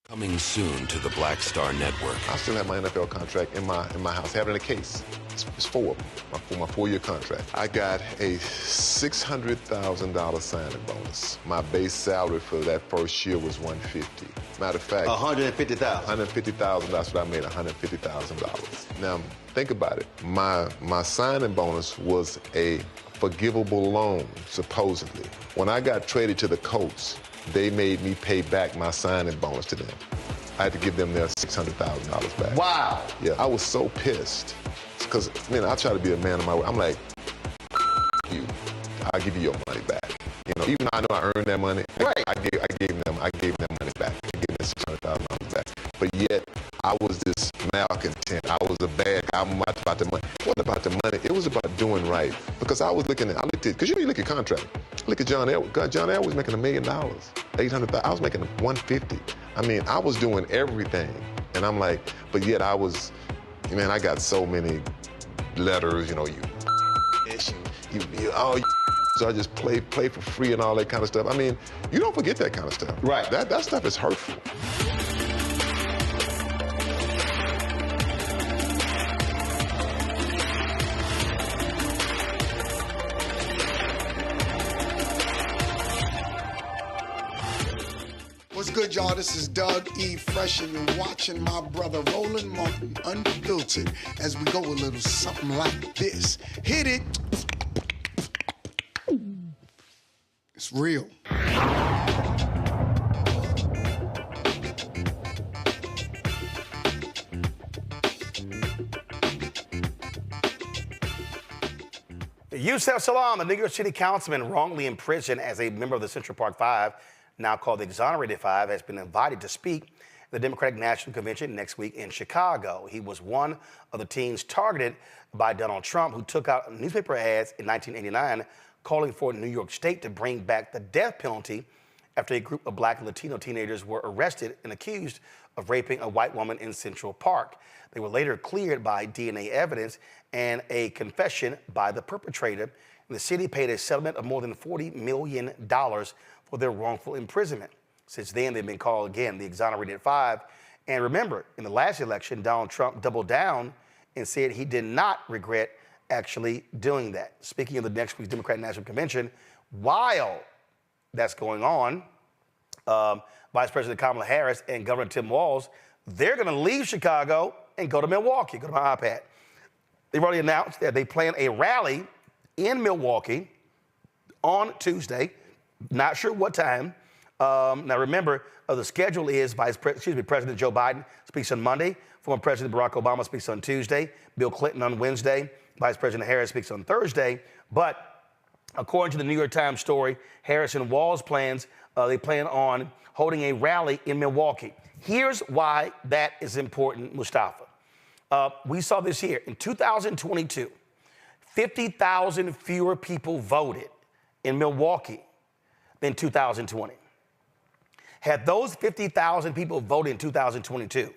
Coming soon to the Black Star Network. I still have my NFL contract in my house, having a case. It's 4 of them, for my 4-year contract. I got a $600,000 signing bonus. My base salary for that first year was $150,000. Matter of fact, $150,000. $150,000. That's what I made, $150,000. Now think about it. My signing bonus was a forgivable loan, supposedly. When I got traded to the Colts, they made me pay back my signing bonus to them. I had to give them their $600,000 back. Wow. Yeah, I was so pissed. Because, I try to be a man of my word. I'm like, you, I'll give you your money back. Even though I know I earned that money, right. I gave them money back. I gave them $600,000 back. But content. I was a bad guy. I'm about the money. It wasn't about the money. It was about doing right. Because I looked at, because you look at contract. Look at John Edwards. John Edwards was making $1 million, $800,000. I was making $150. I mean, I was doing everything. And I'm like, but yet I got so many letters, so I just play for free and all that kind of stuff. I mean, you don't forget that kind of stuff. Right. That stuff is hurtful. What's good, y'all? This is Doug E. Fresh, and you're watching my brother Roland Martin Unfiltered as we go a little something like this. Hit it. It's real. Yusef Salaam, the New York City councilman wrongly imprisoned as a member of the Central Park Five, now called the Exonerated Five, has been invited to speak at the Democratic National Convention next week in Chicago. He was one of the teens targeted by Donald Trump, who took out newspaper ads in 1989 calling for New York State to bring back the death penalty after a group of Black and Latino teenagers were arrested and accused of raping a white woman in Central Park. They were later cleared by DNA evidence and a confession by the perpetrator. And the city paid a settlement of more than $40 million for their wrongful imprisonment. Since then, they've been called, again, the Exonerated Five. And remember, in the last election, Donald Trump doubled down and said he did not regret actually doing that. Speaking of the next week's Democratic National Convention, while that's going on, Vice President Kamala Harris and Governor Tim Walz, they're going to leave Chicago and go to Milwaukee. Go to my iPad. They've already announced that they plan a rally in Milwaukee on Tuesday. Not sure what time. Now remember, the schedule is President Joe Biden speaks on Monday. Former President Barack Obama speaks on Tuesday. Bill Clinton on Wednesday. Vice President Harris speaks on Thursday. But according to the New York Times story, Harris and Walz they plan on holding a rally in Milwaukee. Here's why that is important, Mustafa. We saw this here. In 2022, 50,000 fewer people voted in Milwaukee than 2020. Had those 50,000 people voted in 2022,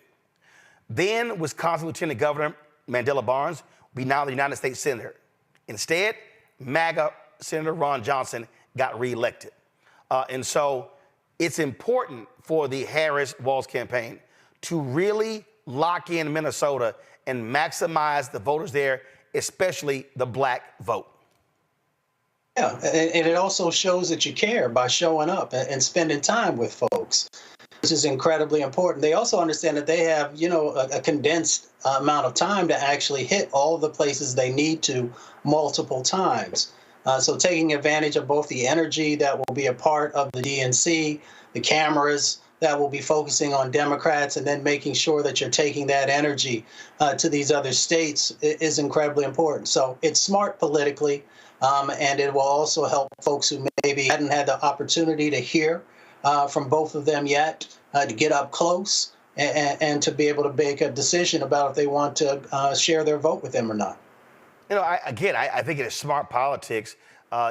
then Wisconsin Lieutenant Governor Mandela Barnes would be now the United States Senator. Instead, MAGA Senator Ron Johnson got reelected. And so it's important for the Harris-Walz campaign to really lock in Minnesota and maximize the voters there, especially the Black vote. Yeah, and it also shows that you care by showing up and spending time with folks, which is incredibly important. They also understand that they have, a condensed amount of time to actually hit all the places they need to multiple times. So taking advantage of both the energy that will be a part of the DNC, the cameras that will be focusing on Democrats, and then making sure that you're taking that energy to these other states is incredibly important. So it's smart politically. And it will also help folks who maybe hadn't had the opportunity to hear from both of them yet to get up close and to be able to make a decision about if they want to share their vote with them or not. I think it is smart politics.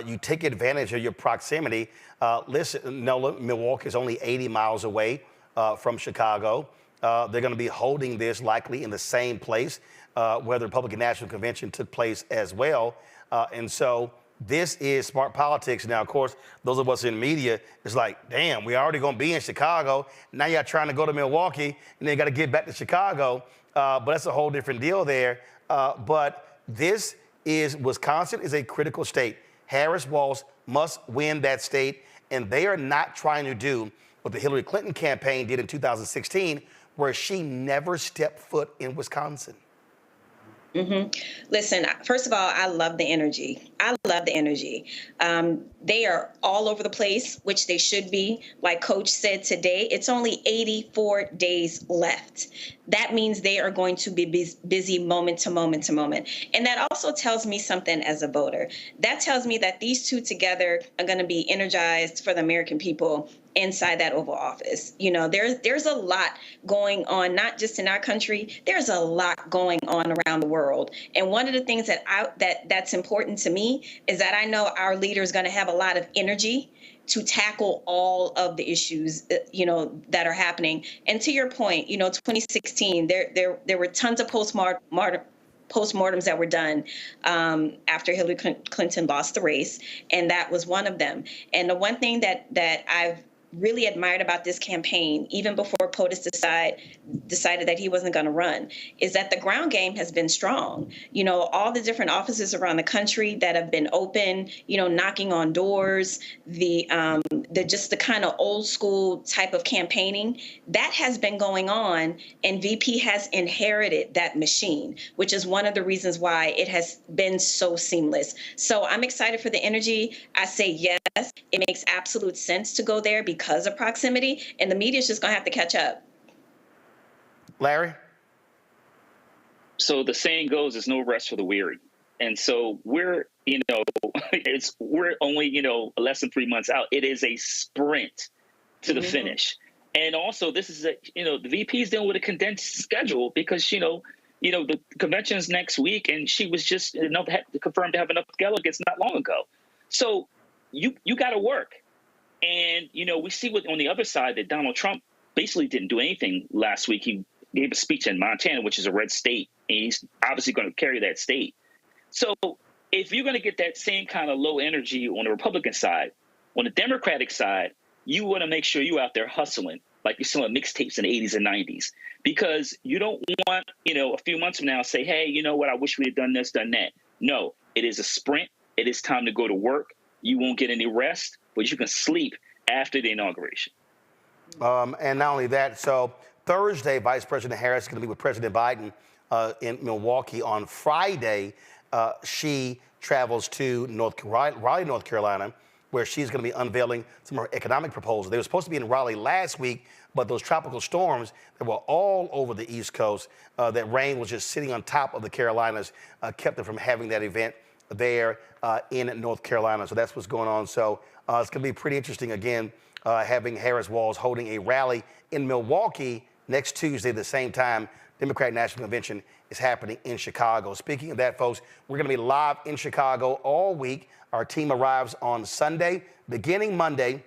You take advantage of your proximity. Milwaukee is only 80 miles away from Chicago. They're going to be holding this likely in the same place where the Republican National Convention took place as well. And so this is smart politics. Now, of course, those of us in media, it's like, damn, we're already going to be in Chicago. Now you're trying to go to Milwaukee, and then you got to get back to Chicago. But that's a whole different deal there. But Wisconsin is a critical state. Harris-Walz must win that state, and they are not trying to do what the Hillary Clinton campaign did in 2016, where she never stepped foot in Wisconsin. Mm-hmm. Listen, first of all, I love the energy. They are all over the place, which they should be. Like Coach said today, it's only 84 days left. that means they are going to be busy moment to moment to moment. And that also tells me something as a voter. That tells me that these two together are going to be energized for the American people inside that Oval Office. You know, there's a lot going on, not just in our country, there's a lot going on around the world. And one of the things that's important to me is that I know our leader is going to have a lot of energy to tackle all of the issues, you know, that are happening. And to your point, you know, 2016, there were tons of postmortems that were done after Hillary Clinton lost the race, and that was one of them. And the one thing that I've really admired about this campaign, even before POTUS decided that he wasn't going to run, is that the ground game has been strong. You know, all the different offices around the country that have been open, you know, knocking on doors, the just the kind of old school type of campaigning that has been going on, and VP has inherited that machine, which is one of the reasons why it has been so seamless. So I'm excited for the energy. I say yes, it makes absolute sense to go there because of proximity, and the media is just going to have to catch up. Larry? So the saying goes, there's no rest for the weary. And so we're, you know, we're only, you know, less than 3 months out. It is a sprint to the finish. And also this is you know, the VP is dealing with a condensed schedule because, you know, the convention's next week, and she was just, you know, confirmed to have enough delegates not long ago. So you got to work. And, you know, we see on the other side that Donald Trump basically didn't do anything last week. He gave a speech in Montana, which is a red state, and he's obviously going to carry that state. So if you're going to get that same kind of low energy on the Republican side, on the Democratic side, you want to make sure you're out there hustling like you're selling mixtapes in the 80s and 90s, because you don't want, you know, a few months from now say, hey, you know what, I wish we had done this, done that. No, it is a sprint. It is time to go to work. You won't get any rest, but you can sleep after the inauguration. And not only that, so Thursday, Vice President Harris is going to be with President Biden in Milwaukee. On Friday, she travels to Raleigh, North Carolina, where she's going to be unveiling some of her economic proposals. They were supposed to be in Raleigh last week, but those tropical storms that were all over the East Coast, that rain was just sitting on top of the Carolinas, kept them from having that event there in North Carolina. So that's what's going on. So it's going to be pretty interesting, again, having Harris-Walz holding a rally in Milwaukee next Tuesday, the same time Democratic National Convention is happening in Chicago. Speaking of that, folks, we're going to be live in Chicago all week. Our team arrives on Sunday. Beginning Monday,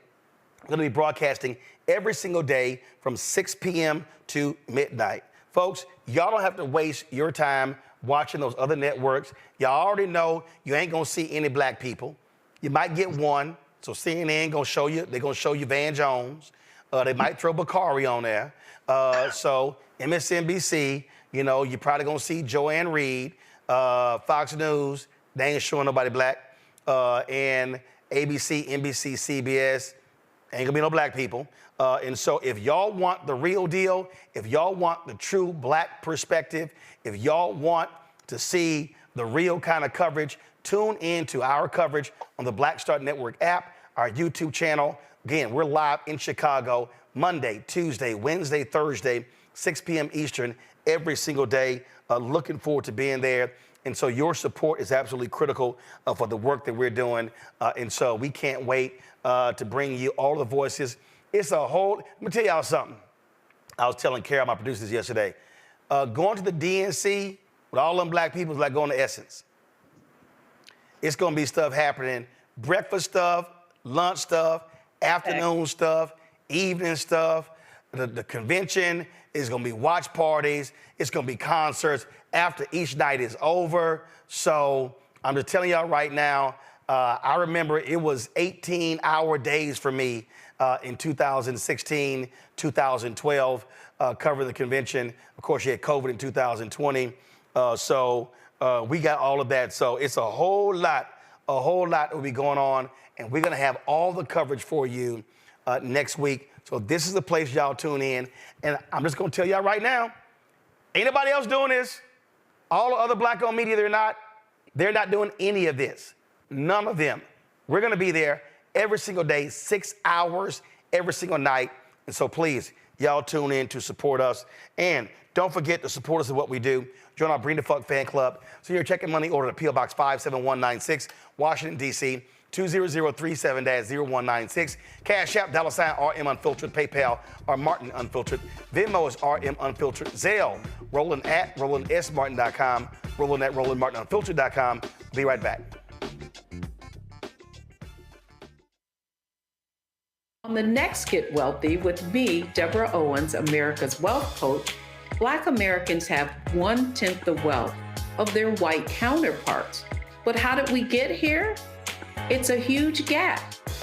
we're going to be broadcasting every single day from 6 p.m. to midnight. Folks, y'all don't have to waste your time watching those other networks. Y'all already know you ain't going to see any black people. You might get one. So CNN going to show you, they're going to show you Van Jones. They might throw Bakari on there. So MSNBC, you know, you're probably going to see Joanne Reed. Fox News, they ain't showing nobody black. And ABC, NBC, CBS, ain't gonna be no black people. And so if y'all want the real deal, if y'all want the true black perspective, if y'all want to see the real kind of coverage, tune in to our coverage on the Black Star Network app, our YouTube channel. Again, we're live in Chicago Monday, Tuesday, Wednesday, Thursday, 6 p.m. Eastern, every single day. Looking forward to being there. And so your support is absolutely critical for the work that we're doing. And so we can't wait to bring you all the voices. It's a whole, let me tell y'all something. I was telling Carol, my producers, yesterday, going to the DNC with all them black people is like going to Essence. It's going to be stuff happening, breakfast stuff, lunch stuff, afternoon stuff, evening stuff. The convention is going to be watch parties. It's going to be concerts after each night is over. So I'm just telling y'all right now, I remember it was 18-hour days for me in 2016, 2012, covering the convention. Of course, you had COVID in 2020. So we got all of that. So it's a whole lot that will be going on. And we're going to have all the coverage for you next week. So this is the place y'all tune in. And I'm just going to tell y'all right now, ain't nobody else doing this. All the other black-owned media, they're not doing any of this. None of them. We're going to be there every single day, 6 hours every single night. And so please, y'all tune in to support us. And don't forget to support us in what we do. Join our Bring the Fuck fan club. So you're checking money order to P.O. Box 57196, Washington, D.C., 20037-0196. Cash App, $RM Unfiltered. PayPal, R Martin Unfiltered. Venmo is RM Unfiltered. Zelle, Roland at RolandSMartin.com. Roland at RolandMartinUnfiltered.com. Be right back. On the next Get Wealthy with me, Deborah Owens, America's Wealth Coach, Black Americans have 1/10 the wealth of their white counterparts. But how did we get here? It's a huge gap.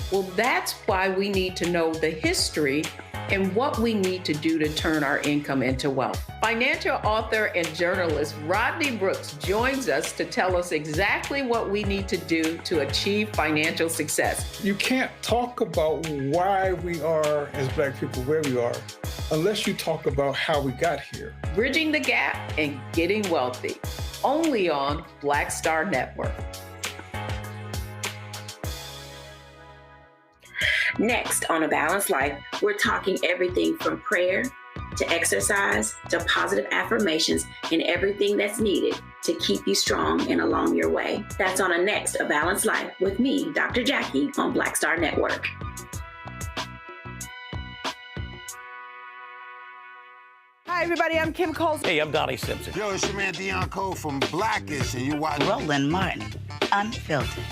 Well, that's why we need to know the history and what we need to do to turn our income into wealth. Financial author and journalist Rodney Brooks joins us to tell us exactly what we need to do to achieve financial success. You can't talk about why we are, as Black people, where we are, unless you talk about how we got here. Bridging the Gap and Getting Wealthy, only on Black Star Network. Next on A Balanced Life, we're talking everything from prayer to exercise to positive affirmations and everything that's needed to keep you strong and along your way. That's on a next A Balanced Life with me, Dr. Jackie, on Black Star Network. Hi, everybody. I'm Kim Coles. Hey, I'm Donnie Simpson. Yo, it's your man Deion Cole from Blackish, and you watch Roland Martin, Unfiltered.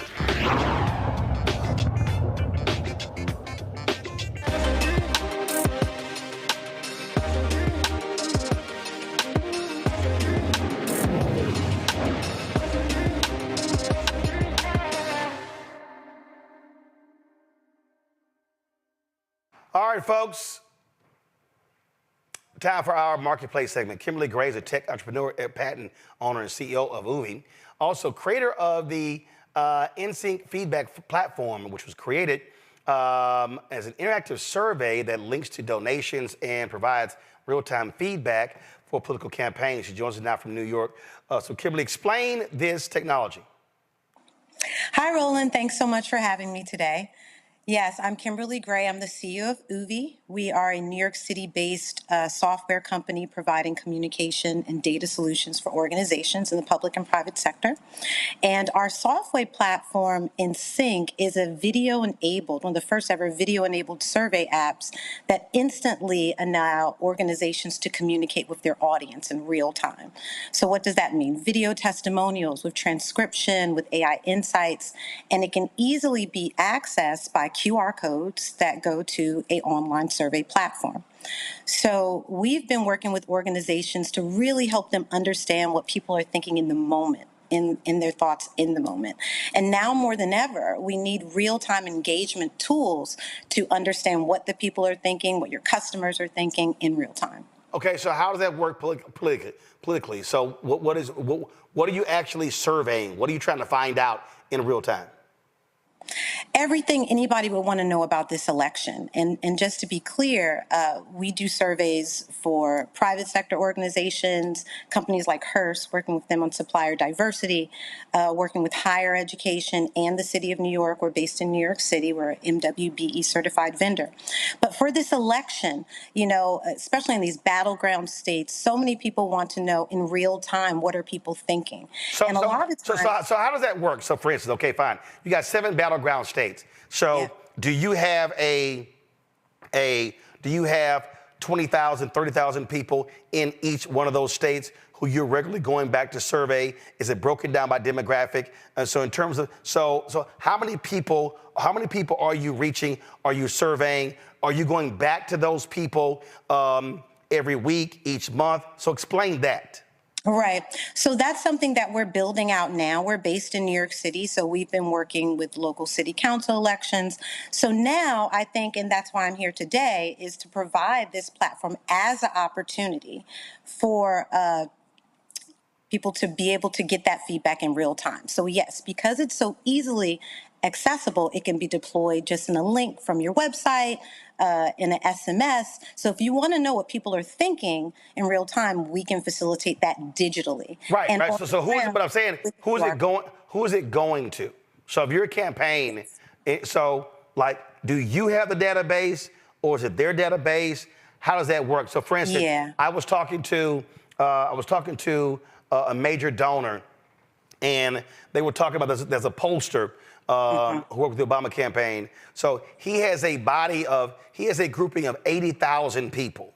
All right, folks. Time for our marketplace segment. Kimberly Gray is a tech entrepreneur, patent owner, and CEO of UVI. Also, creator of the NSYNC feedback platform, which was created as an interactive survey that links to donations and provides real-time feedback for political campaigns. She joins us now from New York. So, Kimberly, explain this technology. Hi, Roland. Thanks so much for having me today. Yes, I'm Kimberly Gray. I'm the CEO of UVI. We are a New York City-based software company providing communication and data solutions for organizations in the public and private sector. And our software platform, NSYNC, is a video-enabled, one of the first ever video-enabled survey apps that instantly allow organizations to communicate with their audience in real time. So what does that mean? Video testimonials with transcription, with AI insights, and it can easily be accessed by QR codes that go to an online survey platform. So we've been working with organizations to really help them understand what people are thinking in the moment, in their thoughts in the moment. And now more than ever, we need real-time engagement tools to understand what the people are thinking, what your customers are thinking in real time. Okay, so how does that work politically? So what are you actually surveying? What are you trying to find out in real time? Everything anybody would want to know about this election. And just to be clear, we do surveys for private sector organizations, companies like Hearst, working with them on supplier diversity, working with higher education and the city of New York. We're based in New York City. We're an MWBE certified vendor. But for this election, you know, especially in these battleground states, so many people want to know in real time, what are people thinking? So how does that work? So for instance, okay, fine. You got 7 battleground states. So do you have do you have 20,000, 30,000 people in each one of those states who you're regularly going back to survey? Is it broken down by demographic? And so in terms of, so how many people are you reaching? Are you surveying? Are you going back to those people every week, each month? So explain that. Right. So that's something that we're building out now. We're based in New York City, so we've been working with local city council elections. So now I think, and that's why I'm here today, is to provide this platform as an opportunity for people to be able to get that feedback in real time. So yes, because it's so easily accessible, it can be deployed just in a link from your website, in an SMS. So if you want to know what people are thinking in real time, we can facilitate that digitally. Right, and right. So who is it, but I'm saying, who is it going to? So if you're a campaign, so like, do you have the database or is it their database? how does that work? So, for instance, I was talking to a major donor, and they were talking about there's a pollster who worked with the Obama campaign. So he has a grouping of 80,000 people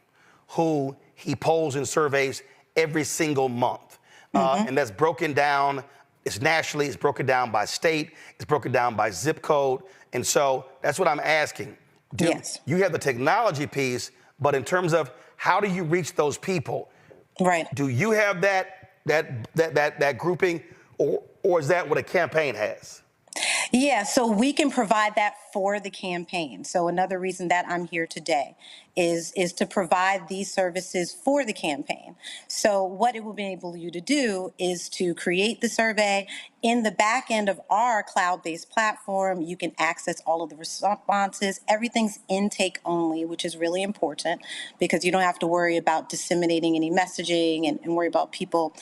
who he polls and surveys every single month. And that's broken down, it's nationally, it's broken down by state, it's broken down by zip code. And so that's what I'm asking. You have the technology piece, but in terms of how do you reach those people? Right. Do you have that grouping, or is that what a campaign has? Yeah, so we can provide that for the campaign. So another reason that I'm here today is to provide these services for the campaign. So what it will enable you to do is to create the survey. In the back end of our cloud-based platform, you can access all of the responses. Everything's intake only, which is really important because you don't have to worry about disseminating any messaging and worry about people,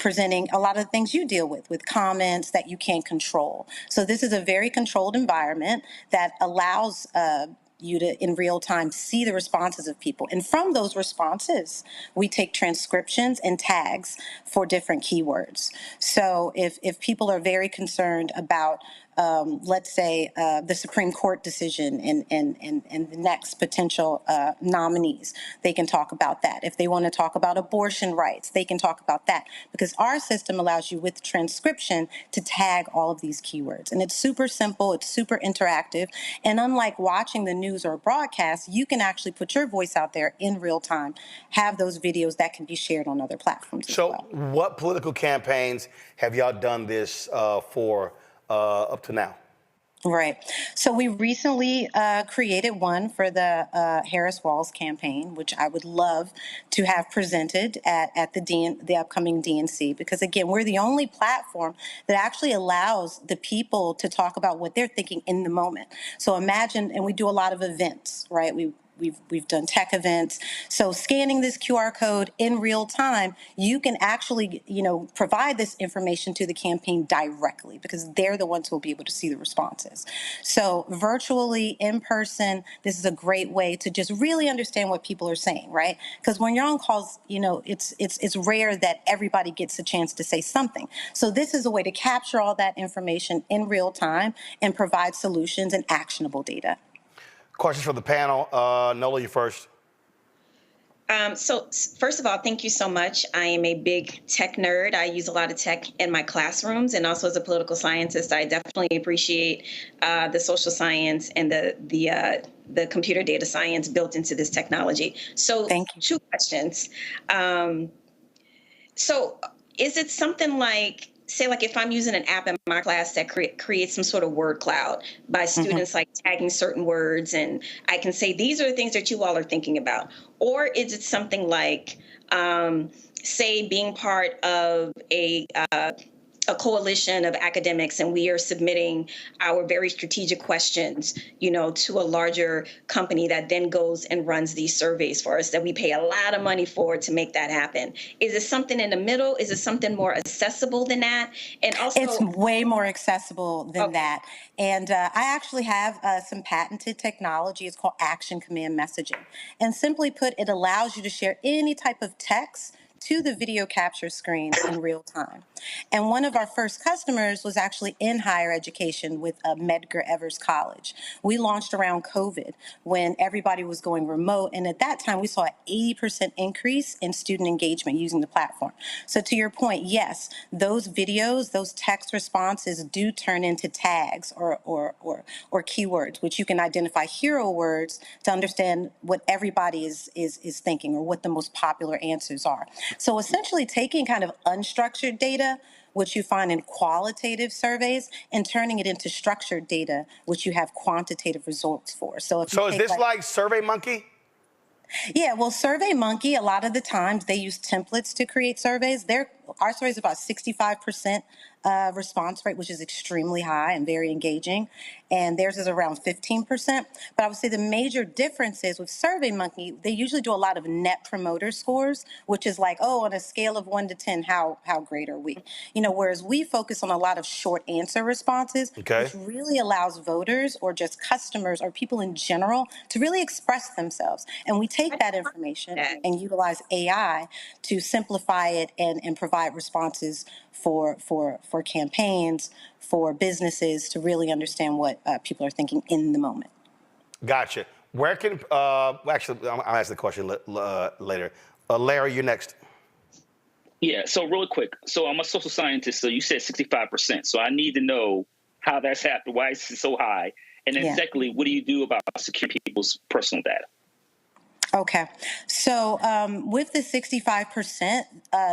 presenting a lot of the things you deal with comments that you can't control. So this is a very controlled environment that allows you to, in real time, see the responses of people. And from those responses, we take transcriptions and tags for different keywords. So if people are very concerned about, let's say, the Supreme Court decision and the next potential nominees, they can talk about that. If they want to talk about abortion rights, they can talk about that. Because our system allows you with transcription to tag all of these keywords. And it's super simple, it's super interactive. And unlike watching the news or a broadcast, you can actually put your voice out there in real time, have those videos that can be shared on other platforms as well. So what political campaigns have y'all done this for up to now? Right. So we recently created one for the Harris-Walz campaign, which I would love to have presented at the upcoming DNC, because again, we're the only platform that actually allows the people to talk about what they're thinking in the moment. So imagine, and we do a lot of events, right? We've done tech events. So scanning this QR code in real time, you can actually, provide this information to the campaign directly because they're the ones who will be able to see the responses. So virtually, in person, this is a great way to just really understand what people are saying, right? Because when you're on calls, it's rare that everybody gets a chance to say something. So this is a way to capture all that information in real time and provide solutions and actionable data. Questions for the panel. Nola, you first. So first of all, thank you so much. I am a big tech nerd. I use a lot of tech in my classrooms, and also as a political scientist, I definitely appreciate the social science and the computer data science built into this technology. So two questions. So is it something like, say, like if I'm using an app in my class that creates some sort of word cloud by students like tagging certain words, and I can say, these are the things that you all are thinking about? Or is it something like, say, being part of a coalition of academics, and we are submitting our very strategic questions, to a larger company that then goes and runs these surveys for us that we pay a lot of money for to make that happen? Is it something in the middle? Is it something more accessible than that? And also, it's way more accessible than that. And I actually have some patented technology. It's called Action Command Messaging. And simply put, it allows you to share any type of text to the video capture screen in real time. And one of our first customers was actually in higher education with Medgar Evers College. We launched around COVID when everybody was going remote. And at that time, we saw an 80% increase in student engagement using the platform. So to your point, yes, those videos, those text responses do turn into tags or keywords, which you can identify hero words to understand what everybody is thinking or what the most popular answers are. So essentially taking kind of unstructured data, which you find in qualitative surveys, and turning it into structured data, which you have quantitative results for. So if is this like SurveyMonkey? Yeah, well, SurveyMonkey, a lot of the times they use templates to create surveys. They're our survey is about 65% response rate, which is extremely high and very engaging. And theirs is around 15%. But I would say the major difference is with SurveyMonkey, they usually do a lot of net promoter scores, which is like, oh, on a scale of 1 to 10, how great are we? You know, whereas we focus on a lot of short answer responses, which really allows voters or just customers or people in general to really express themselves. And we take that information and utilize AI to simplify it and provide responses for campaigns, for businesses to really understand what people are thinking in the moment. Gotcha. Where can, actually, I'll ask the question later. Larry, you're next. Yeah, so really quick. So I'm a social scientist, so you said 65%. So I need to know how that's happened, why is it so high? And then secondly, what do you do about securing people's personal data? Okay, so with the 65%,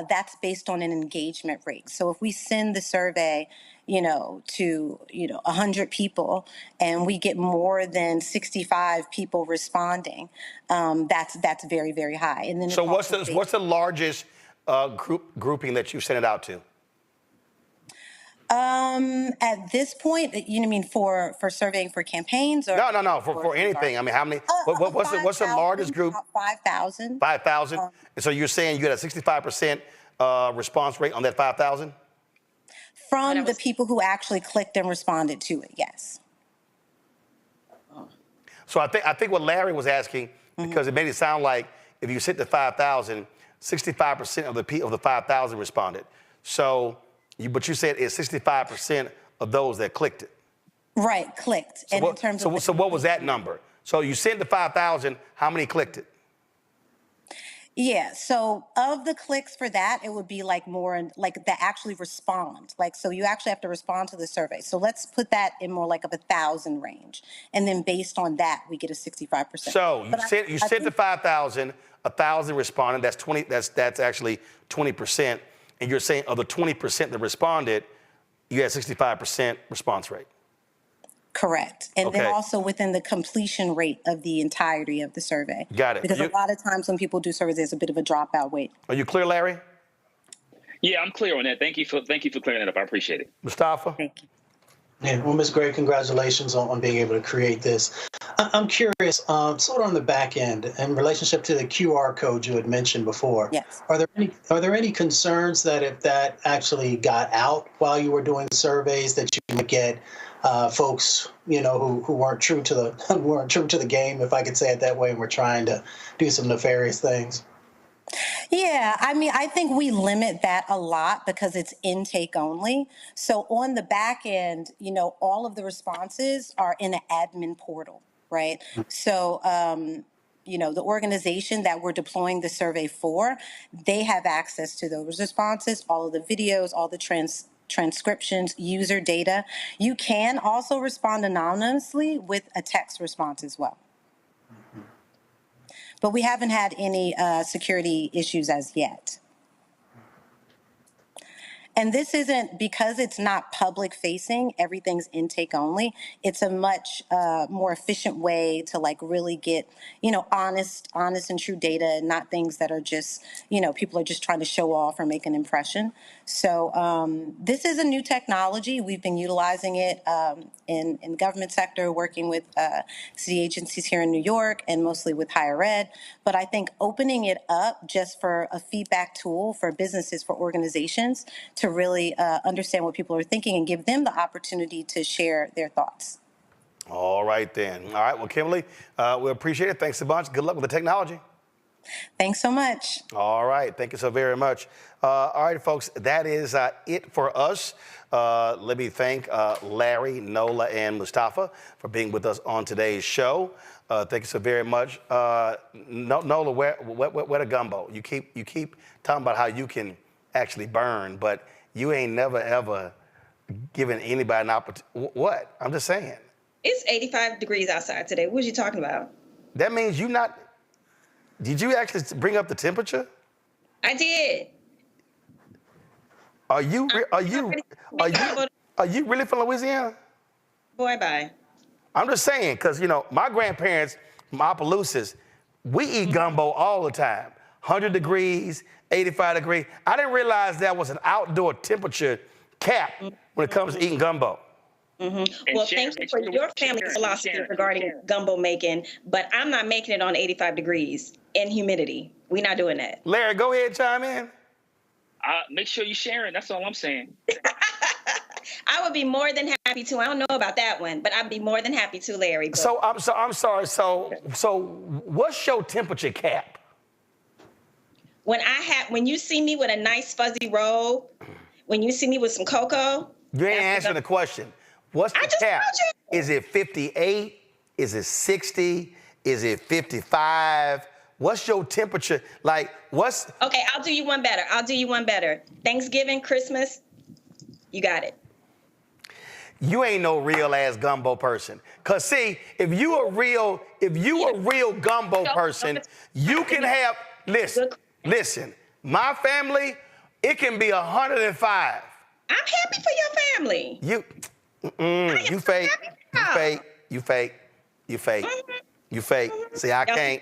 that's based on an engagement rate. So if we send the survey, to 100 people, and we get more than 65 people responding, that's very, very high. And then so what's the largest grouping that you sent it out to? At this point, you mean for surveying for campaigns or no for anything? I mean, how many? What's the largest group? 5,000. 5,000. And so you're saying you got a 65% response rate on that 5,000? From the people who actually clicked and responded to it, yes. So I think what Larry was asking, because it made it sound like if you sent the 5,000, 65% of the 5,000 responded. So, but you said it's 65% of those that clicked it. Right, clicked. So and in terms of what was that number? So you sent the 5,000, how many clicked it? Yeah, so of the clicks for that, it would be like more like that actually respond. Like, so you actually have to respond to the survey. So let's put that in more like of 1,000 range. And then based on that, we get a 65%. So you sent the 5,000, 1,000 responded, that's 20, that's actually 20%. And you're saying of the 20% that responded, you had 65% response rate. Correct. And then also within the completion rate of the entirety of the survey. Got it. Because a lot of times when people do surveys, there's a bit of a dropout rate. Are you clear, Larry? Yeah, I'm clear on that. Thank you for clearing that up. I appreciate it. Mustafa? Thank you. Yeah, well, Ms. Gray, congratulations on being able to create this. I'm curious, sort of on the back end, in relationship to the QR code you had mentioned before. Yes. Are there any concerns that if that actually got out while you were doing surveys, that you would get folks, who weren't true to the game, if I could say it that way, and were trying to do some nefarious things? Yeah, I mean, I think we limit that a lot because it's intake only. So on the back end, all of the responses are in an admin portal, right? So, the organization that we're deploying the survey for, they have access to those responses, all of the videos, all the transcriptions, user data. You can also respond anonymously with a text response as well. But we haven't had any security issues as yet. And this isn't, because it's not public facing, everything's intake only. It's a much more efficient way to really get, honest and true data, and not things that are just, people are just trying to show off or make an impression. So this is a new technology. We've been utilizing it in the government sector, working with city agencies here in New York and mostly with higher ed. But I think opening it up just for a feedback tool for businesses, for organizations, to really understand what people are thinking and give them the opportunity to share their thoughts. All right, then. All right, well, Kimberly, we appreciate it. Thanks a bunch. Good luck with the technology. Thanks so much. All right, thank you so very much. All right, folks, that is it for us. Let me thank Larry, Nola, and Mustafa for being with us on today's show. Thank you so very much. Nola, where the gumbo? You keep talking about how you can actually burn, but you ain't never, ever given anybody an opportunity. What? I'm just saying. It's 85 degrees outside today. What are you talking about? That means you not... Did you actually bring up the temperature? I did. Are you really from Louisiana? Boy, bye. I'm just saying, because, my grandparents, my Opelousas, we eat gumbo all the time. 100 degrees, 85 degrees. I didn't realize that was an outdoor temperature cap when it comes to eating gumbo. Well, thank you for your family's philosophy regarding gumbo making, but I'm not making it on 85 degrees and humidity. We're not doing that. Larry, go ahead, chime in. Make sure you're sharing. That's all I'm saying. I would be more than happy to. I don't know about that one, but I'd be more than happy to, Larry. But. So I'm sorry. So what's your temperature cap? When you see me with a nice fuzzy robe, when you see me with some cocoa. You ain't answering the question. What's the cap? Is it 58? Is it 60? Is it 55? What's your temperature? Like, what's... Okay, I'll do you one better. Thanksgiving, Christmas, you got it. You ain't no real ass gumbo person. Cause see, if you a real gumbo person, you can have, listen, my family, it can be 105. I'm happy for your family. You fake. See, I can't.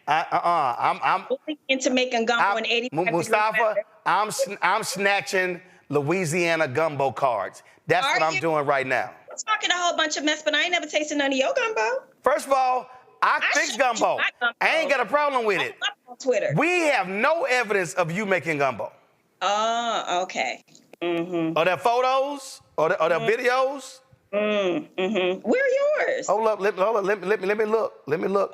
I'm into making gumbo in 85 Mustafa, I'm snatching Louisiana gumbo cards. That's what I'm doing right now. I'm talking a whole bunch of mess, but I ain't never tasted none of your gumbo. First of all, I fix gumbo. I ain't got a problem with it. On Twitter. We have no evidence of you making gumbo. Oh, okay. Are there photos? Are there videos? Where are yours? Hold up, let me look.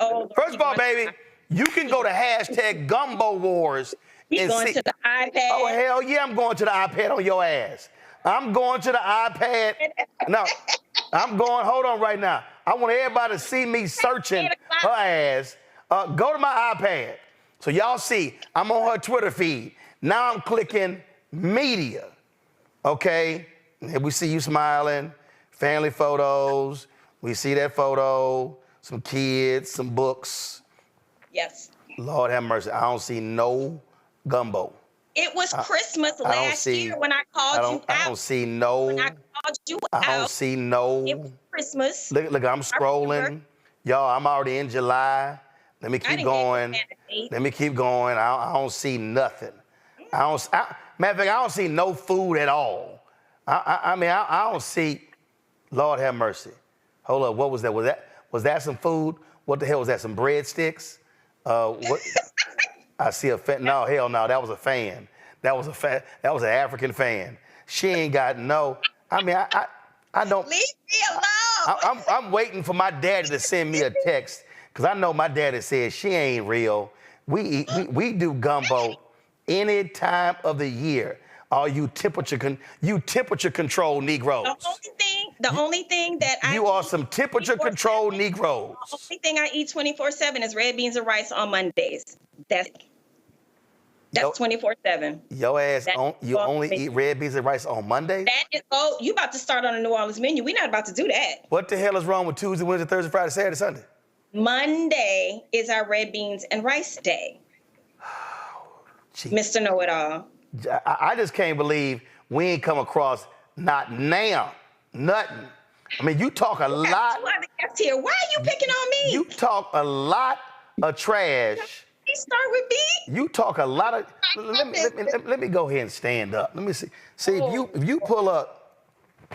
Oh, first of all, baby, you can go to hashtag Gumbo Wars. You going to the iPad? Oh, hell yeah, I'm going to the iPad on your ass. I'm going to the iPad. No, I'm going, hold on right now. I want everybody to see me searching her ass. Go to my iPad. So y'all see, I'm on her Twitter feed. Now I'm clicking media. Okay, and we see you smiling, family photos. We see that photo, some kids, some books. Yes. Lord have mercy, I don't see no gumbo. It was Christmas last year when I called you out. I don't see no. When I called you out. I don't see no. It was Christmas. Look, I'm scrolling. Y'all, I'm already in July. Let me keep going. I don't see nothing. Matter of fact, I don't see no food at all. I mean, I don't see. Lord have mercy. Hold up, what was that? Was that some food? What the hell was that? Some breadsticks? What? I see a fan. No, hell no, that was a fan. That was an African fan. She ain't got no. I mean, I don't. Leave me alone. I'm waiting for my daddy to send me a text because I know my daddy said she ain't real. We do gumbo any time of the year. All you temperature control Negroes. The only thing that you are some temperature control Negroes. The only thing I eat 24/7 is red beans and rice on Mondays. That's 24/7. Your ass you only eat red beans and rice on Mondays? You about to start on a New Orleans menu. We're not about to do that. What the hell is wrong with Tuesday, Wednesday, Thursday, Friday, Saturday, Sunday? Monday is our red beans and rice day. Mr. Know-It-All. I just can't believe we ain't come across not now, nothing. I mean, you talk a lot. Two other guests here. Why are you picking on me? You talk a lot of trash. You start with me. You talk a lot of. Let me go ahead and stand up. Let me see. See if you pull up.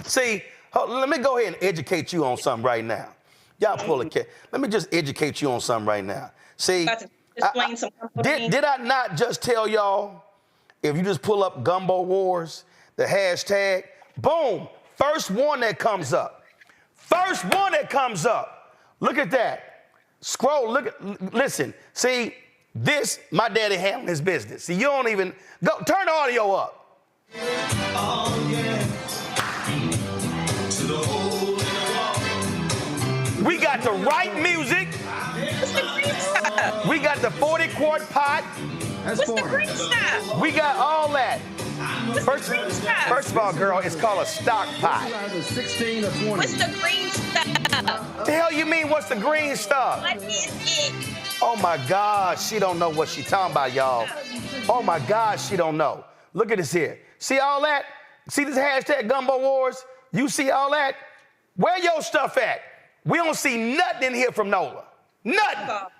See, let me go ahead and educate you on something right now. Y'all pull a cat. Let me just educate you on something right now. See, did I not just tell y'all? If you just pull up Gumbo Wars, the hashtag, boom, first one that comes up. Look at that. Scroll, listen. See, this, my daddy handling his business. See, you don't even, turn the audio up. Oh, yeah. We got the right music. We got the 40-quart pot. What's the green stuff? We got all that. First of all, girl, it's called a stock pot. 16 or 20. What's the green stuff? The hell you mean, what's the green stuff? What is it? Oh my God, she don't know what she talking about, y'all. Oh my God, she don't know. Look at this here. See all that? See this hashtag Gumbo Wars? You see all that? Where your stuff at? We don't see nothing in here from Nola. Nothing.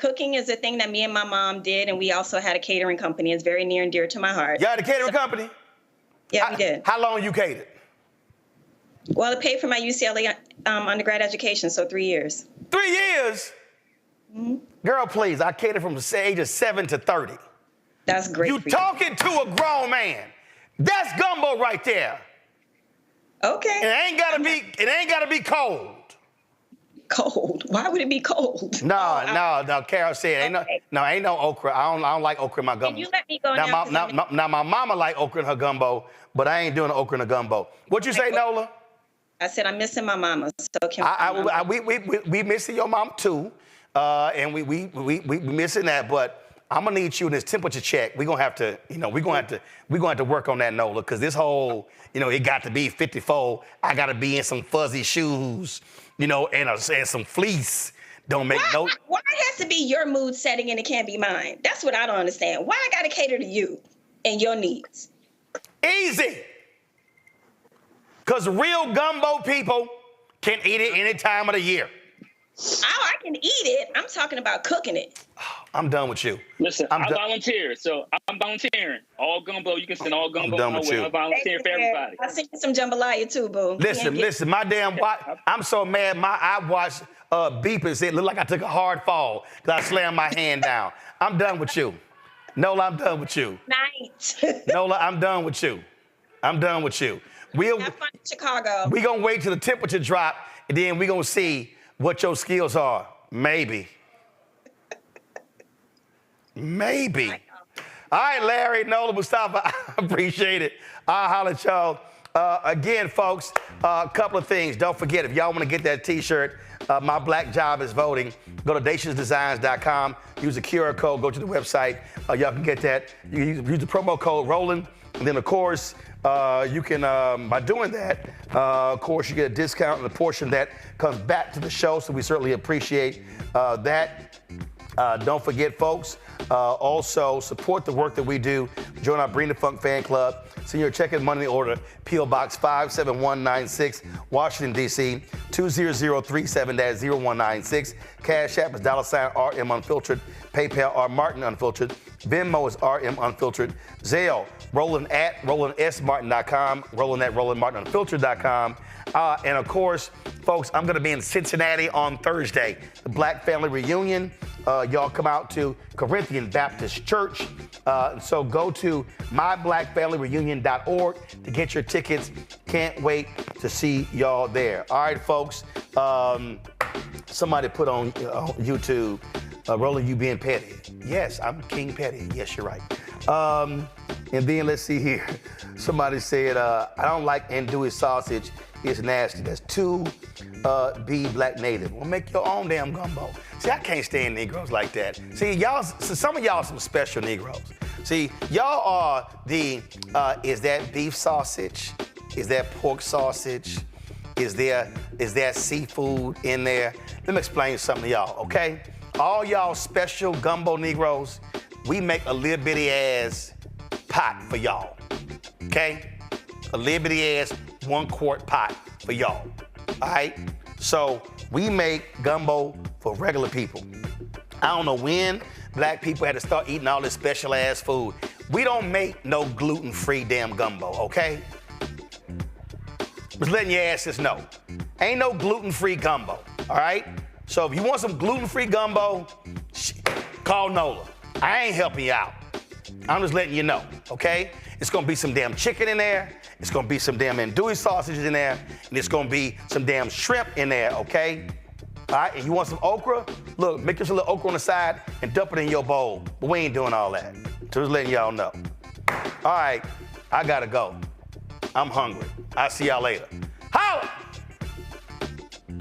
Cooking is a thing that me and my mom did, and we also had a catering company. It's very near and dear to my heart. You had a catering company? Yeah, we did. How long you catered? Well, it paid for my UCLA undergrad education, so 3 years. 3 years? Mm-hmm. Girl, please, I catered from the age of 7 to 30. That's great. You talking to a grown man. That's gumbo right there. Okay. And it ain't gotta be cold. Cold? Why would it be cold? No. Carol said, ain't no okra. I don't like okra in my gumbo. Can you let me go now? My mama like okra in her gumbo, but I ain't doing okra in the gumbo. What you say, Nola? I said I'm missing my mama. So can we missing your mom too, and we missing that. But I'm gonna need you in this temperature check. We're gonna have to work on that, Nola, because this whole, it got to be 54. I gotta be in some fuzzy shoes, and some fleece. Don't make no. Why it has to be your mood setting and it can't be mine? That's what I don't understand. Why I gotta cater to you and your needs? Easy. Because real gumbo people can eat it any time of the year. I can eat it. I'm talking about cooking it. I'm done with you. Listen, I volunteer, so I'm volunteering. All gumbo, you can send all gumbo. I'm done with you. I volunteer for everybody. I sent you some jambalaya too, boo. Listen, my damn I'm so mad. I watched beep and it looked like I took a hard fall because I slammed my hand down. I'm done with you. Nola, I'm done with you. Night. Nola, I'm done with you. I'm done with you. Have fun in Chicago. We're going to wait till the temperature drop, and then we're going to see what your skills are. Maybe. Maybe. All right, Larry, Nola, Mustafa, I appreciate it. I'll holler at y'all. Again, folks, a couple of things. Don't forget, if y'all want to get that T-shirt, My Black Job is Voting, go to dationsdesigns.com, use the QR code, go to the website. Y'all can get that. You use the promo code ROLLIN', and then, of course, you can, by doing that, of course, you get a discount, and a portion of that comes back to the show, so we certainly appreciate that. Don't forget, folks, also support the work that we do. Join our Bring the Funk fan club. Send your check and money order, P.O. Box 57196, Washington, D.C., 20037-0196. Cash App is $RM Unfiltered. PayPal, R Martin Unfiltered. Venmo is RM Unfiltered. Zelle, rollin@rollinsmartin.com, rollin@rollinmartinunfiltered.com. And of course, folks, I'm going to be in Cincinnati on Thursday, the Black Family Reunion. Y'all come out to Corinthian Baptist Church. So go to myblackfamilyreunion.org to get your tickets. Can't wait to see y'all there. All right, folks. Somebody put on YouTube, Roland, you being petty. Yes, I'm King Petty. Yes, you're right. And then let's see here. Somebody said, I don't like andouille sausage. It's nasty. That's too Black Native. Well, make your own damn gumbo. See, I can't stand Negroes like that. See, some of y'all are some special Negroes. See, y'all are is that beef sausage? Is that pork sausage? Is there seafood in there? Let me explain something to y'all, okay? All y'all special gumbo Negroes, we make a little bitty ass pot for y'all, okay? A little bitty ass 1 quart pot for y'all, all right? So we make gumbo for regular people. I don't know when Black people had to start eating all this special ass food. We don't make no gluten-free damn gumbo, okay? Just letting your asses know. Ain't no gluten-free gumbo, all right? So if you want some gluten-free gumbo, call Nola. I ain't helping you out. I'm just letting you know, okay? It's gonna be some damn chicken in there. It's gonna be some damn andouille sausages in there. And it's gonna be some damn shrimp in there, okay? All right, and you want some okra? Look, make yourself a little okra on the side and dump it in your bowl. But we ain't doing all that. So just letting y'all know. All right, I gotta go. I'm hungry. I'll see y'all later. Holla!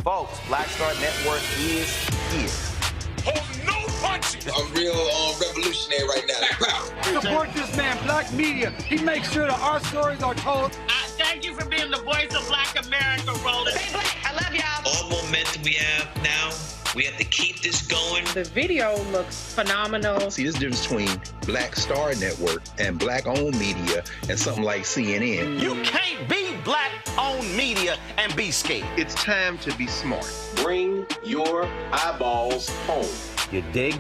Folks, Black Star Network is here. Hold no punches! I'm real revolutionary right now. Support this man, Black Media. He makes sure that our stories are told. Thank you for being the voice of Black America, Roland. Stay Black. I love y'all. All momentum we have now, we have to keep this going. The video looks phenomenal. See, this difference between Black Star Network and Black-owned media and something like CNN. You can't be Black-owned media and be scared. It's time to be smart. Bring your eyeballs home. You dig?